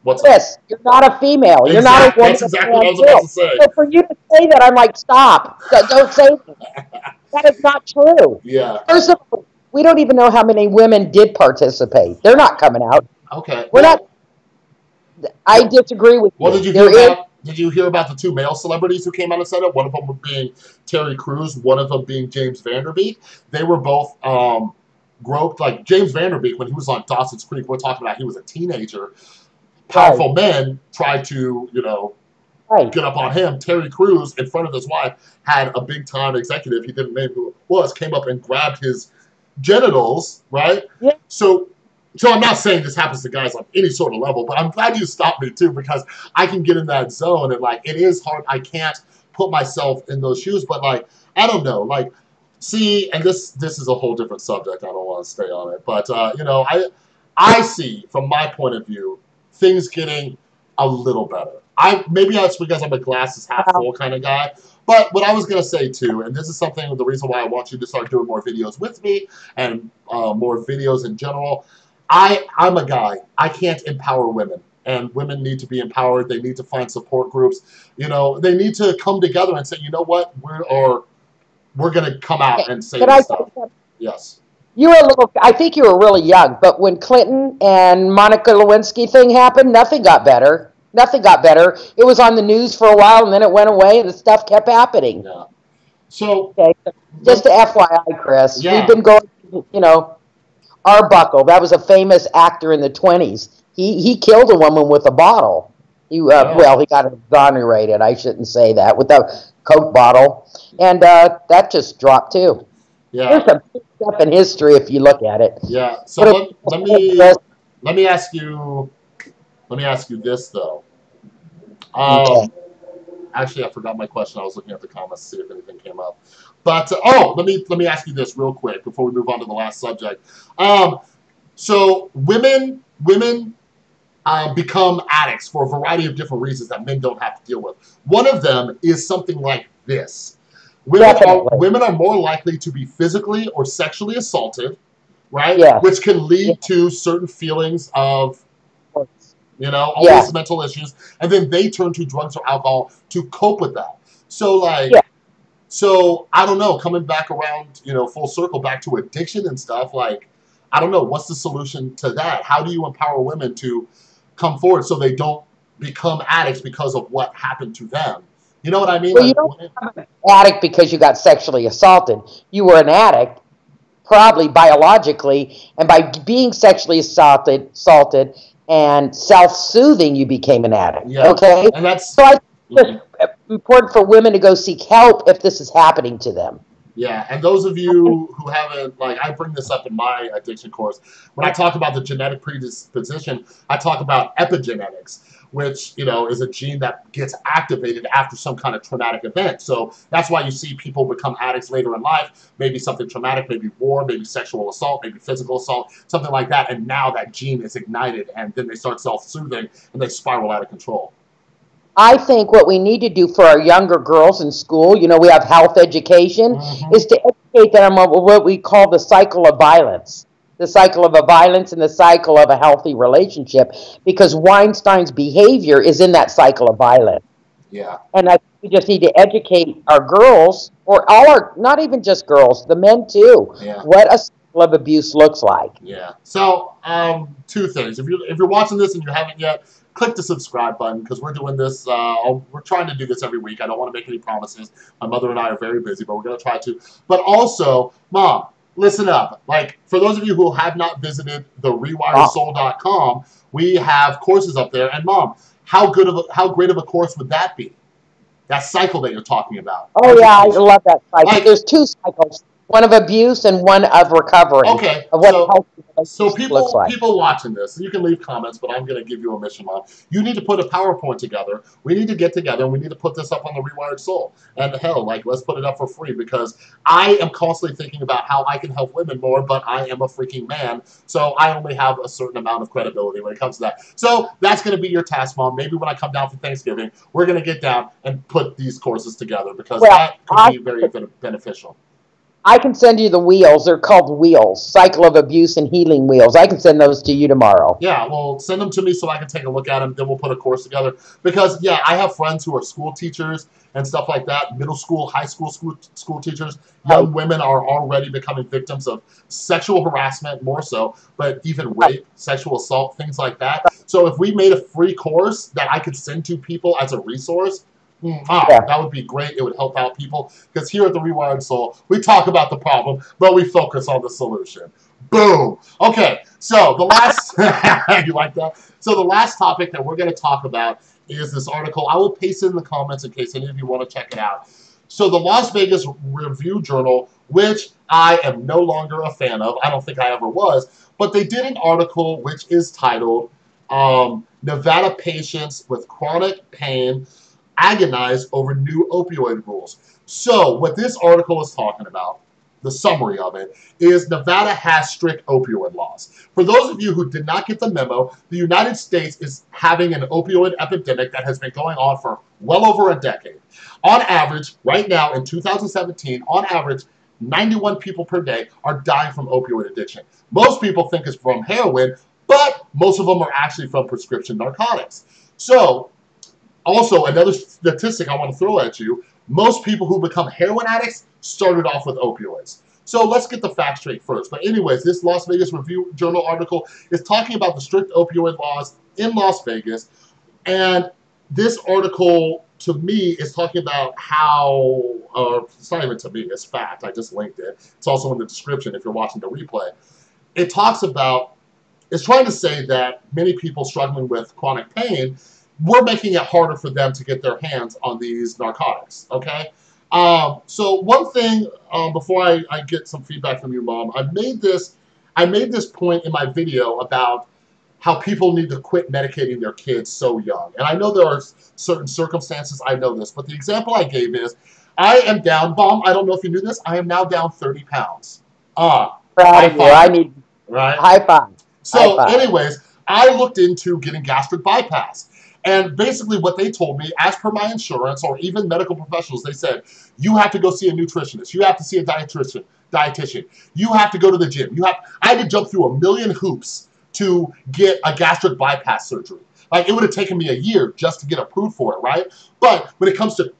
you're not a female. Exactly. You're not a woman. That's exactly what I was about to say. So for you to say that, I'm like, stop. Don't say that. That is not true. Yeah. First of all, we don't even know how many women did participate. They're not coming out. Okay. We're not. I disagree with you. Well, did you hear about the two male celebrities who came out and said it? One of them being Terry Crews, one of them being James Vanderbeek. They were both groped. Like, James Vanderbeek, when he was on Dawson's Creek, we're talking about he was a teenager. Powerful men tried to, get up on him. Terry Crews, in front of his wife, had a big-time executive, he didn't name who it was, came up and grabbed his genitals, right? Yeah. So I'm not saying this happens to guys on any sort of level, but I'm glad you stopped me too, because I can get in that zone and like it is hard. I can't put myself in those shoes, but like I don't know, like see, and this is a whole different subject. I don't want to stay on it, but you know, I see from my point of view things getting a little better. Maybe that's because I'm a glasses half full kind of guy. But what I was going to say, too, and this is something, the reason why I want you to start doing more videos with me and more videos in general, I'm a guy. I can't empower women. And women need to be empowered. They need to find support groups. You know, they need to come together and say, you know what, we're going to come out and say this stuff. Yes. You were a little, I think you were really young, but when Clinton and Monica Lewinsky thing happened, nothing got better. Nothing got better. It was on the news for a while, and then it went away, and the stuff kept happening. Yeah. So, okay. Just FYI, Chris, yeah. We've been going, you know, Arbuckle, that was a famous actor in the 20s. He killed a woman with a bottle. Well, he got exonerated. I shouldn't say that, with a Coke bottle, and that just dropped too. Yeah. There's some stuff in history if you look at it. Yeah. So let me ask you. Let me ask you this though. Okay. Actually, I forgot my question. I was looking at the comments to see if anything came up. But let me ask you this real quick before we move on to the last subject. So women become addicts for a variety of different reasons that men don't have to deal with. One of them is something like this. Women are more likely to be physically or sexually assaulted, right? Yeah. Which can lead to certain feelings of, you know, all these mental issues, and then they turn to drugs or alcohol to cope with that. So, like, so I don't know, coming back around, you know, full circle back to addiction and stuff, like, I don't know, what's the solution to that? How do you empower women to come forward so they don't become addicts because of what happened to them? You know what I mean? Well, like, you don't become an addict because you got sexually assaulted. You were an addict, probably biologically, and by being sexually assaulted and self-soothing, you became an addict. Yeah. Okay? And that's... So I think it's important for women to go seek help if this is happening to them. Yeah, and those of you who haven't, like, I bring this up in my addiction course. When I talk about the genetic predisposition, I talk about epigenetics, which, you know, is a gene that gets activated after some kind of traumatic event. So that's why you see people become addicts later in life. Maybe something traumatic, maybe war, maybe sexual assault, maybe physical assault, something like that. And now that gene is ignited, and then they start self-soothing, and they spiral out of control. I think what we need to do for our younger girls in school, you know, we have health education, is to educate them on what we call the cycle of violence. The cycle of a violence and the cycle of a healthy relationship, because Weinstein's behavior is in that cycle of violence. Yeah. And I think we just need to educate our girls, or all our, not even just girls, the men too, what a cycle of abuse looks like. Yeah. So, two things. If you're watching this and you haven't yet, click the subscribe button, because we're doing this, we're trying to do this every week. I don't want to make any promises. My mother and I are very busy, but we're going to try to. But also, Mom, listen up. Like, for those of you who have not visited the rewiredsoul.com, we have courses up there. And Mom, how great of a course would that be? That cycle that you're talking about. Oh, yeah, I love that cycle. Like, there's two cycles. One of abuse and one of recovery. Okay, of what so people watching this, you can leave comments, but I'm going to give you a mission, Mom. You need to put a PowerPoint together. We need to get together, and we need to put this up on the Rewired Soul. And hell, like, let's put it up for free, because I am constantly thinking about how I can help women more, but I am a freaking man, so I only have a certain amount of credibility when it comes to that. So that's going to be your task, Mom. Maybe when I come down for Thanksgiving, we're going to get down and put these courses together, because that could be very beneficial. I can send you the wheels. They're called wheels. Cycle of Abuse and Healing Wheels. I can send those to you tomorrow. Yeah, well, send them to me so I can take a look at them. Then we'll put a course together. Because, yeah, I have friends who are school teachers and stuff like that. Middle school, high school school teachers. Young women are already becoming victims of sexual harassment, more so. But even rape, sexual assault, things like that. So if we made a free course that I could send to people as a resource, that would be great. It would help out people, because here at the Rewired Soul, we talk about the problem, but we focus on the solution. Boom. Okay, so the last, you like that? So the last topic that we're going to talk about is this article. I will paste it in the comments in case any of you want to check it out. So the Las Vegas Review Journal, which I am no longer a fan of, I don't think I ever was, but they did an article which is titled, Nevada Patients with Chronic Pain Agonize Over New Opioid Rules. So what this article is talking about, the summary of it, is Nevada has strict opioid laws. For those of you who did not get the memo, the United States is having an opioid epidemic that has been going on for well over a decade. On average, right now in 2017, on average, 91 people per day are dying from opioid addiction. Most people think it's from heroin, but most of them are actually from prescription narcotics. So, also, another statistic I want to throw at you, most people who become heroin addicts started off with opioids. So let's get the facts straight first. But anyways, this Las Vegas Review Journal article is talking about the strict opioid laws in Las Vegas. And this article, to me, is talking about how, it's not even to me, it's fact. I just linked it. It's also in the description if you're watching the replay. It talks about, it's trying to say that many people struggling with chronic pain, we're making it harder for them to get their hands on these narcotics, okay? So one thing, before I get some feedback from you, Mom, I made this point in my video about how people need to quit medicating their kids so young. And I know there are certain circumstances, I know this, but the example I gave is, I am down, Mom, I don't know if you knew this, I am now down 30 pounds. Proud of you. I need right? High five. So anyways, I looked into getting gastric bypass. And basically what they told me, as per my insurance or even medical professionals, they said, you have to go see a nutritionist. You have to see a dietitian. You have to go to the gym. I had to jump through a million hoops to get a gastric bypass surgery. Like, it would have taken me a year just to get approved for it, right? But when it comes to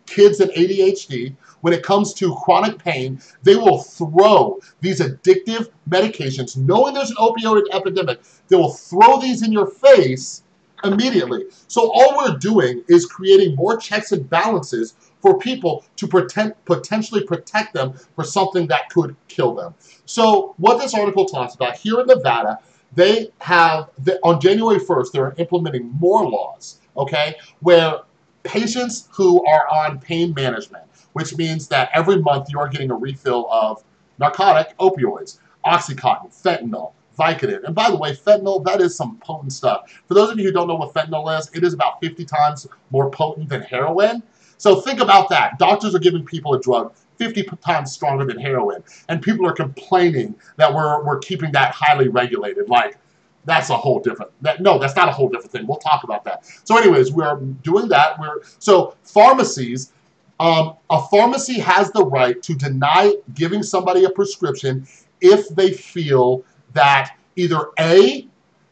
kids and ADHD, when it comes to chronic pain, they will throw these addictive medications, knowing there's an opioid epidemic, they will throw these in your face immediately. So all we're doing is creating more checks and balances for people to potentially protect them for something that could kill them. So what this article talks about, here in Nevada, they have, on January 1st, they're implementing more laws, okay, where patients who are on pain management, which means that every month you are getting a refill of narcotic opioids, Oxycontin, fentanyl, Vicodin. And by the way, fentanyl, that is some potent stuff. For those of you who don't know what fentanyl is, it is about 50 times more potent than heroin. So think about that. Doctors are giving people a drug 50 times stronger than heroin. And people are complaining that we're keeping that highly regulated. Like, that's a whole different, no, that's not a whole different thing. We'll talk about that. So anyways, we're doing that. So pharmacies, a pharmacy has the right to deny giving somebody a prescription if they feel that either A,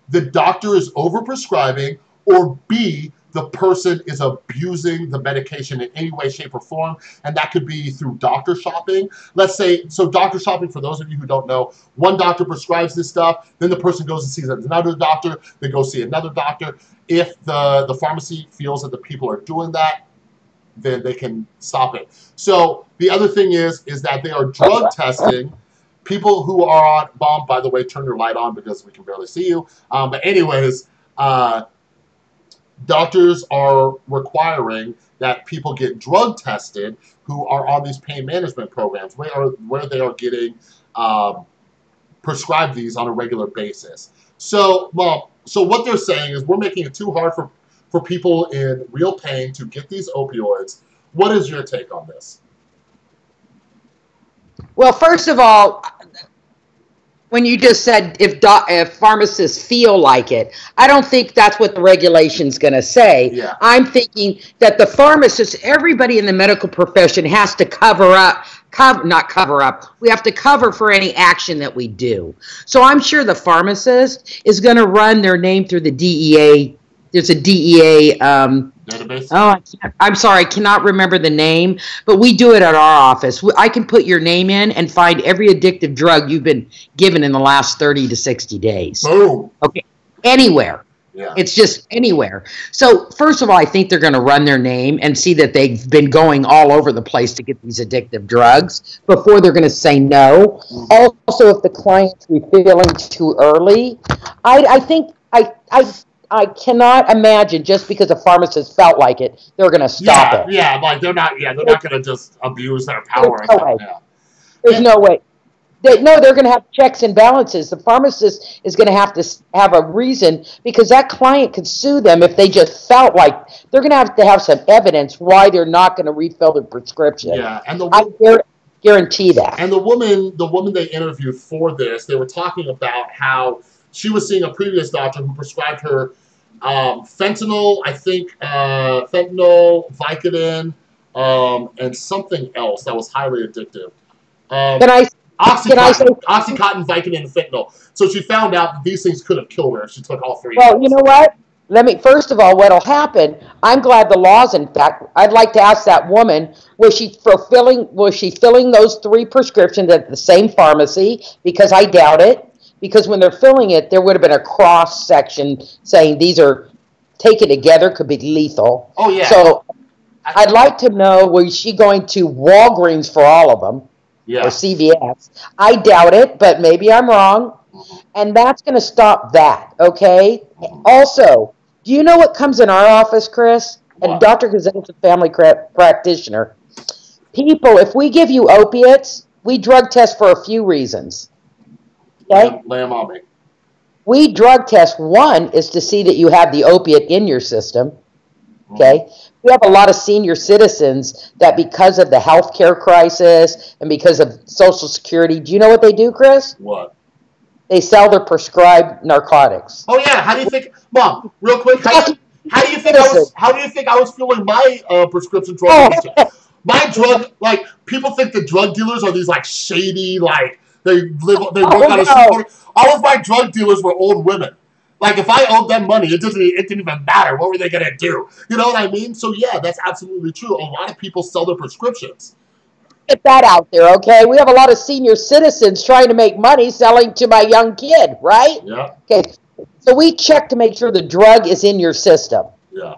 the doctor is overprescribing, or B, the person is abusing the medication in any way, shape, or form, and that could be through doctor shopping. Let's say, so doctor shopping, for those of you who don't know, one doctor prescribes this stuff, then the person goes and sees another doctor, they go see another doctor. If the pharmacy feels that the people are doing that, then they can stop it. So the other thing is that they are drug testing people who are on, Mom, by the way, turn your light on because we can barely see you. But anyways, doctors are requiring that people get drug tested who are on these pain management programs where they are getting prescribed these on a regular basis. So, Mom, so what they're saying is we're making it too hard for people in real pain to get these opioids. What is your take on this? Well, first of all, when you just said if pharmacists feel like it, I don't think that's what the regulation's going to say. Yeah. I'm thinking that the pharmacists, everybody in the medical profession has to not cover up. We have to cover for any action that we do. So I'm sure the pharmacist is going to run their name through the DEA. There's a DEA database? Oh, I'm sorry, I cannot remember the name, but we do it at our office. I can put your name in and find every addictive drug you've been given in the last 30 to 60 days. Boom. Okay, anywhere. Yeah. It's just anywhere. So first of all, I think they're going to run their name and see that they've been going all over the place to get these addictive drugs before they're going to say no. Mm-hmm. Also, if the client's refilling too early, I think I cannot imagine just because a pharmacist felt like it, they're going to stop it. Yeah, like they're not going to just abuse their power. There's no way. Yeah. There's no way. They're going to have checks and balances. The pharmacist is going to have a reason, because that client could sue them if they just felt like they're going to have some evidence why they're not going to refill their prescription. Yeah, and I guarantee that. And the woman they interviewed for this, they were talking about how she was seeing a previous doctor who prescribed her fentanyl, I think, fentanyl, Vicodin, and something else that was highly addictive. Oxycontin, Vicodin, and fentanyl. So she found out that these things could have killed her if she took all three. Well, you know what? First of all, what'll happen, I'm glad the law's in fact, I'd like to ask that woman, was she filling those 3 prescriptions at the same pharmacy? Because I doubt it. Because when they're filling it, there would have been a cross section saying these are taken together, could be lethal. Oh, yeah. So I'd like to know, was she going to Walgreens for all of them? Yeah. Or CVS? I doubt it, but maybe I'm wrong. And that's going to stop that, okay? Also, do you know what comes in our office, Chris? What? And Dr. Gazette's a family practitioner. People, if we give you opiates, we drug test for a few reasons. Okay? Lay them on me. We drug test. One is to see that you have the opiate in your system. Okay? We have a lot of senior citizens that, because of the healthcare crisis and because of Social Security, do you know what they do, Chris? What? They sell their prescribed narcotics. Oh yeah, how do you think, Mom? Real quick, how do you think I was filling my prescription drug? My drug, like, people think the drug dealers are these like shady, like they work out of support. All of my drug dealers were old women. Like, if I owed them money, it didn't even matter. What were they gonna do? You know what I mean? So yeah, that's absolutely true. A lot of people sell their prescriptions. Get that out there, okay? We have a lot of senior citizens trying to make money selling to my young kid, right? Yeah. Okay, so we check to make sure the drug is in your system. Yeah.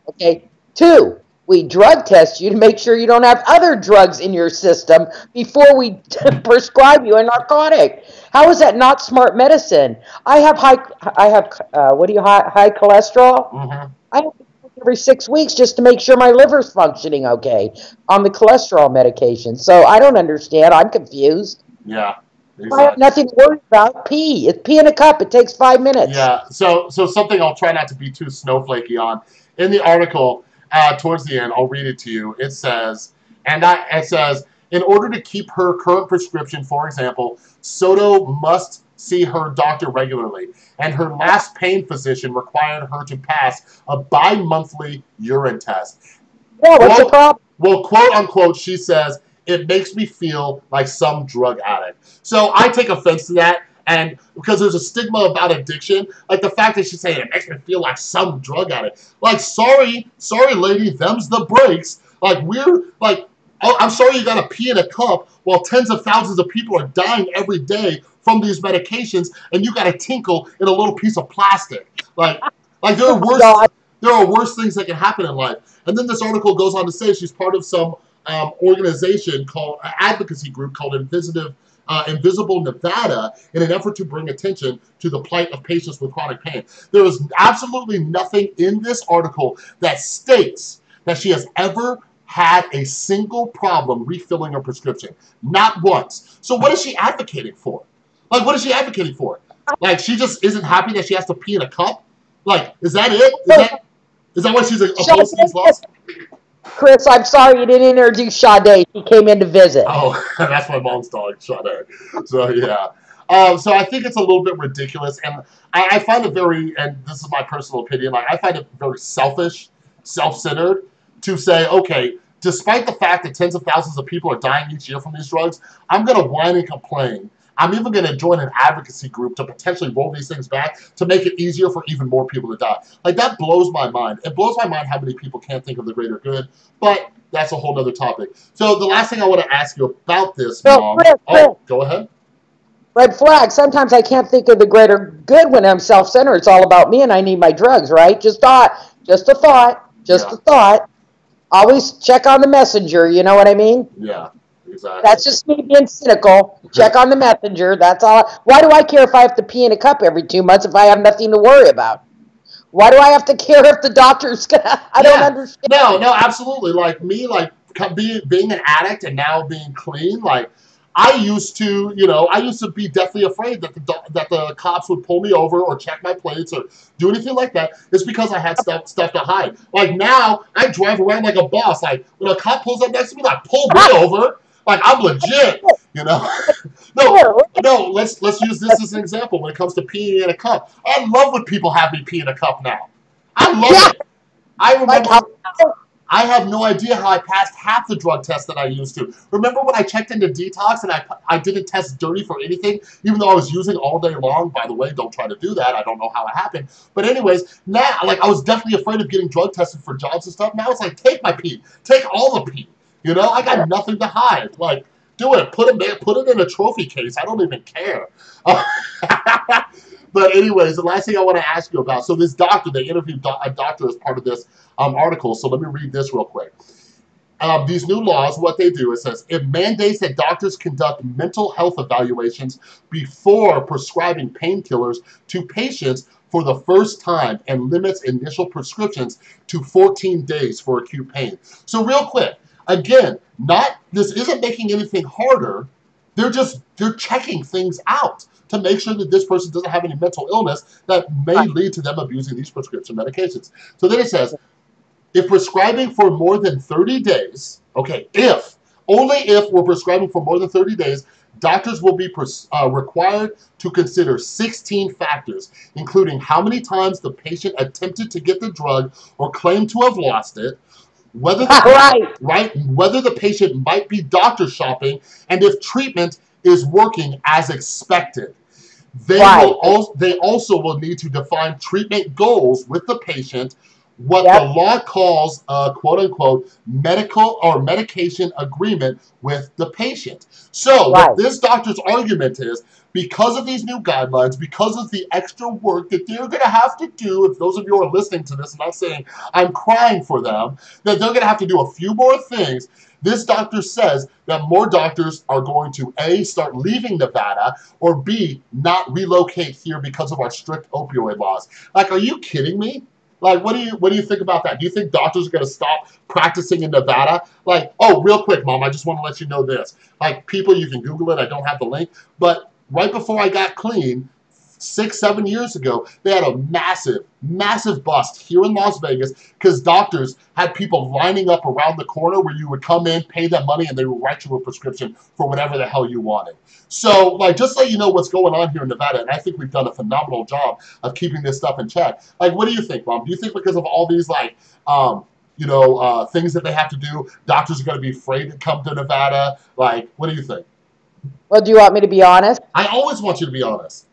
Okay. 2, we drug test you to make sure you don't have other drugs in your system before we prescribe you a narcotic. How is that not smart medicine? I have high cholesterol. Mm-hmm. I have every 6 weeks just to make sure my liver's functioning okay on the cholesterol medication. So I don't understand. I'm confused. Yeah. Exactly. I have nothing to worry about. Pee. It's pee in a cup. It takes 5 minutes. Yeah. So something I'll try not to be too snowflakey on. In the article, towards the end, I'll read it to you. It says, in order to keep her current prescription, for example, Soto must see her doctor regularly, and her last pain physician required her to pass a bi-monthly urine test. Yeah, what's the problem? Well, quote unquote, she says, it makes me feel like some drug addict. So I take offense to that, and because there's a stigma about addiction, like the fact that she's saying it makes me feel like some drug addict. Like, sorry, lady, them's the breaks. Like, I'm sorry you gotta pee in a cup while tens of thousands of people are dying every day from these medications, and you gotta tinkle in a little piece of plastic. Like there are worse things that can happen in life. And then this article goes on to say she's part of some organization called advocacy group called Invisible Nevada, in an effort to bring attention to the plight of patients with chronic pain. There is absolutely nothing in this article that states that she has ever had a single problem refilling her prescription. Not once. So what is she advocating for? Like, what is she advocating for? Like, she just isn't happy that she has to pee in a cup? Like, is that it? Is that why she's opposed to these laws? Chris, I'm sorry you didn't introduce Sade. She came in to visit. Oh, that's my mom's dog, Sade. So, yeah. So I think it's a little bit ridiculous, and I find it very, and this is my personal opinion, like, I find it very selfish, self-centered, to say, okay, despite the fact that tens of thousands of people are dying each year from these drugs, I'm going to whine and complain. I'm even going to join an advocacy group to potentially roll these things back to make it easier for even more people to die. Like, that blows my mind. It blows my mind how many people can't think of the greater good, but that's a whole other topic. So the last thing I want to ask you about this, Mom. Go ahead. Red flag. Sometimes I can't think of the greater good when I'm self-centered. It's all about me and I need my drugs, right? Just a thought. Always check on the messenger, you know what I mean? Yeah, exactly. That's just me being cynical. Check on the messenger, that's all. Why do I care if I have to pee in a cup every 2 months if I have nothing to worry about? Why do I have to care if the doctor's gonna? I don't Yeah. understand. No, absolutely. Like me, like being an addict and now being clean, like I used to, I used to be deathly afraid that the cops would pull me over or check my plates or do anything like that. It's because I had stuff to hide. Like now, I drive around like a boss. Like when a cop pulls up next to me, like pull me over. Like I'm legit, you know. No, no. Let's use this as an example when it comes to peeing in a cup. I love when people have me pee in a cup now. I love it. I Like remember. how? I have no idea how I passed half the drug tests that I used to. Remember when I checked into detox and I didn't test dirty for anything, even though I was using all day long? By the way, don't try to do that. I don't know how it happened. But anyways, now, like, I was definitely afraid of getting drug tested for jobs and stuff. Now it's like, take my pee. Take all the pee. I got nothing to hide. Like, do it. Put it in a trophy case. I don't even care. But anyways, the last thing I want to ask you about, so this doctor, they interviewed a doctor as part of this article, so let me read this real quick. These new laws, what they do, it says, it mandates that doctors conduct mental health evaluations before prescribing painkillers to patients for the first time and limits initial prescriptions to 14 days for acute pain. So real quick, again, this isn't making anything harder. They're checking things out to make sure that this person doesn't have any mental illness that may lead to them abusing these prescription medications. So then it says, if prescribing for more than 30 days, okay, only if we're prescribing for more than 30 days, doctors will be required to consider 16 factors, including how many times the patient attempted to get the drug or claimed to have lost it, whether the patient might be doctor shopping, and if treatment is working as expected. They also will need to define treatment goals with the patient, what the law calls a quote-unquote medical or medication agreement with the patient. So what this doctor's argument is, because of these new guidelines, because of the extra work that they're going to have to do, if those of you are listening to this, I'm not saying I'm crying for them, that they're going to have to do a few more things. This doctor says that more doctors are going to A, start leaving Nevada, or B, not relocate here because of our strict opioid laws. Like, are you kidding me? Like, what do you think about that? Do you think doctors are going to stop practicing in Nevada? Like, oh, real quick, Mom, I just want to let you know this. Like, people, you can Google it. I don't have the link. But right before I got clean, 6-7 years ago, they had a massive bust here in Las Vegas because doctors had people lining up around the corner where you would come in, pay them money, and they would write you a prescription for whatever the hell you wanted. So, like, just so you know what's going on here in Nevada, and I think we've done a phenomenal job of keeping this stuff in check. Like, what do you think, Mom? Do you think because of all these, like, things that they have to do, doctors are going to be afraid to come to Nevada? Like, what do you think? Well, do you want me to be honest? I always want you to be honest.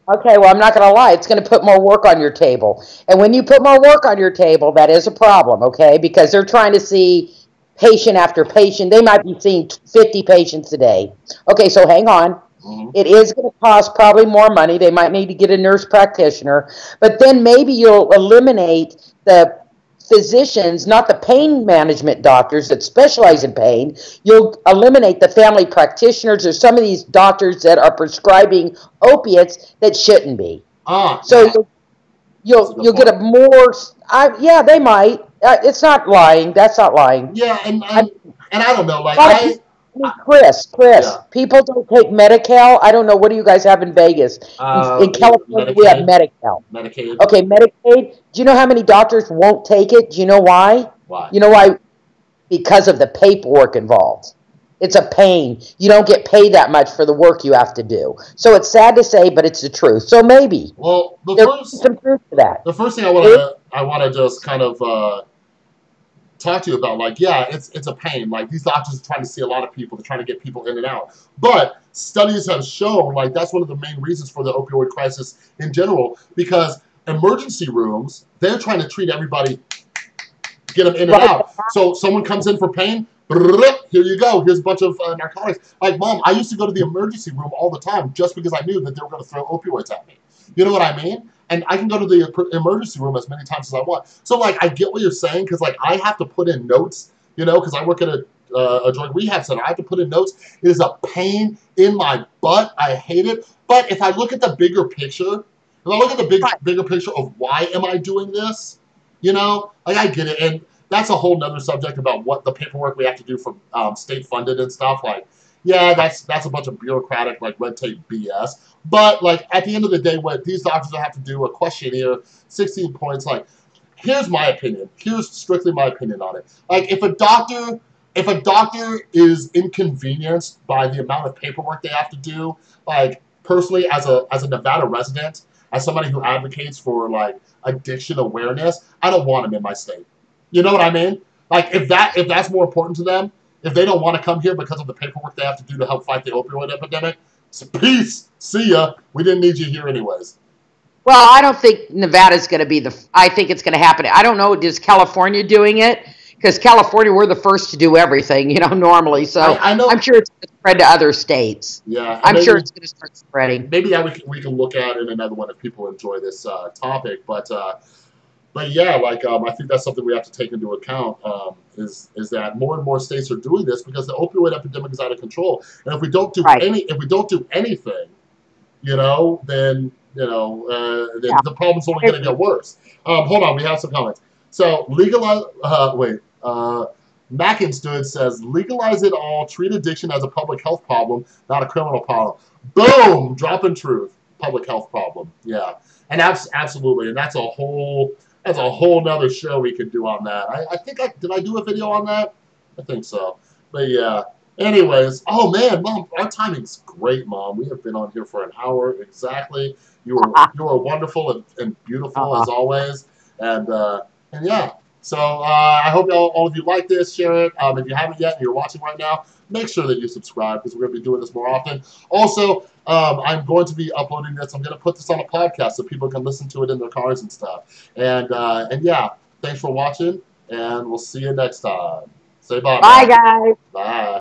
Okay, well, I'm not going to lie. It's going to put more work on your table. And when you put more work on your table, that is a problem, okay? Because they're trying to see patient after patient. They might be seeing 50 patients a day. Okay, so hang on. Mm-hmm. It is going to cost probably more money. They might need to get a nurse practitioner. But then maybe you'll eliminate the physicians, not the pain management doctors that specialize in pain. You'll eliminate the family practitioners or some of these doctors that are prescribing opiates that shouldn't be. So you'll get a more. Yeah, they might. It's not lying. That's not lying. Yeah, and I don't know. Like Chris, yeah. People don't take Medi-Cal. I don't know. What do you guys have in Vegas? In California, we have Medi-Cal. Medicaid. Okay, Medicaid. Do you know how many doctors won't take it? Do you know why? Why? You know why? Because of the paperwork involved. It's a pain. You don't get paid that much for the work you have to do. So it's sad to say, but it's the truth. So maybe. Well, there's some truth to that. The first thing I want to just kind of talk to you about, like, yeah, it's a pain. Like, these doctors are trying to see a lot of people. They're trying to get people in and out. But studies have shown, like, that's one of the main reasons for the opioid crisis in general, because emergency rooms, they're trying to treat everybody, get them in and out. So someone comes in for pain, here you go. Here's a bunch of narcotics. Like, Mom, I used to go to the emergency room all the time just because I knew that they were going to throw opioids at me. You know what I mean? And I can go to the emergency room as many times as I want. So, like, I get what you're saying, because, like, I have to put in notes, because I work at a drug rehab center. I have to put in notes. It is a pain in my butt. I hate it. But if I look at the bigger picture, If I look at the bigger picture of why am I doing this, you know, like I get it, and that's a whole nother subject about what the paperwork we have to do for state funded and stuff. Like, yeah, that's a bunch of bureaucratic like red tape BS. But like at the end of the day, what these doctors have to do, a questionnaire, 16 points. Like, here's my opinion. Here's strictly my opinion on it. Like, if a doctor is inconvenienced by the amount of paperwork they have to do, like personally as a Nevada resident, as somebody who advocates for like addiction awareness, I don't want them in my state. You know what I mean? Like if that's more important to them, if they don't want to come here because of the paperwork they have to do to help fight the opioid epidemic, so peace, see ya. We didn't need you here anyways. Well, I don't think Nevada's going to be I think it's going to happen. I don't know. Is California doing it? Because California, we're the first to do everything, you know, normally. So I know. I'm sure it's going to spread to other states. Yeah, I'm sure it's going to start spreading. Maybe that we can look at in another one if people enjoy this topic. But yeah, like I think that's something we have to take into account. Is that more and more states are doing this because the opioid epidemic is out of control, and if we don't do anything, you know, then the problem's only going to get worse. Hold on, we have some comments. So legalize. Mackinstood says legalize it all. Treat addiction as a public health problem, not a criminal problem. Boom, dropping truth. Public health problem. Yeah, and absolutely, and that's a whole nother show we could do on that. I think did I do a video on that? I think so. But yeah. Anyways, oh man, Mom, our timing's great, Mom. We have been on here for an hour exactly. You are wonderful and beautiful as always, and yeah. So I hope all of you like this. Share it. If you haven't yet and you're watching right now, make sure that you subscribe because we're going to be doing this more often. Also, I'm going to be uploading this. I'm going to put this on a podcast so people can listen to it in their cars and stuff. And yeah, thanks for watching, and we'll see you next time. Say bye. Bye, guys. Bye.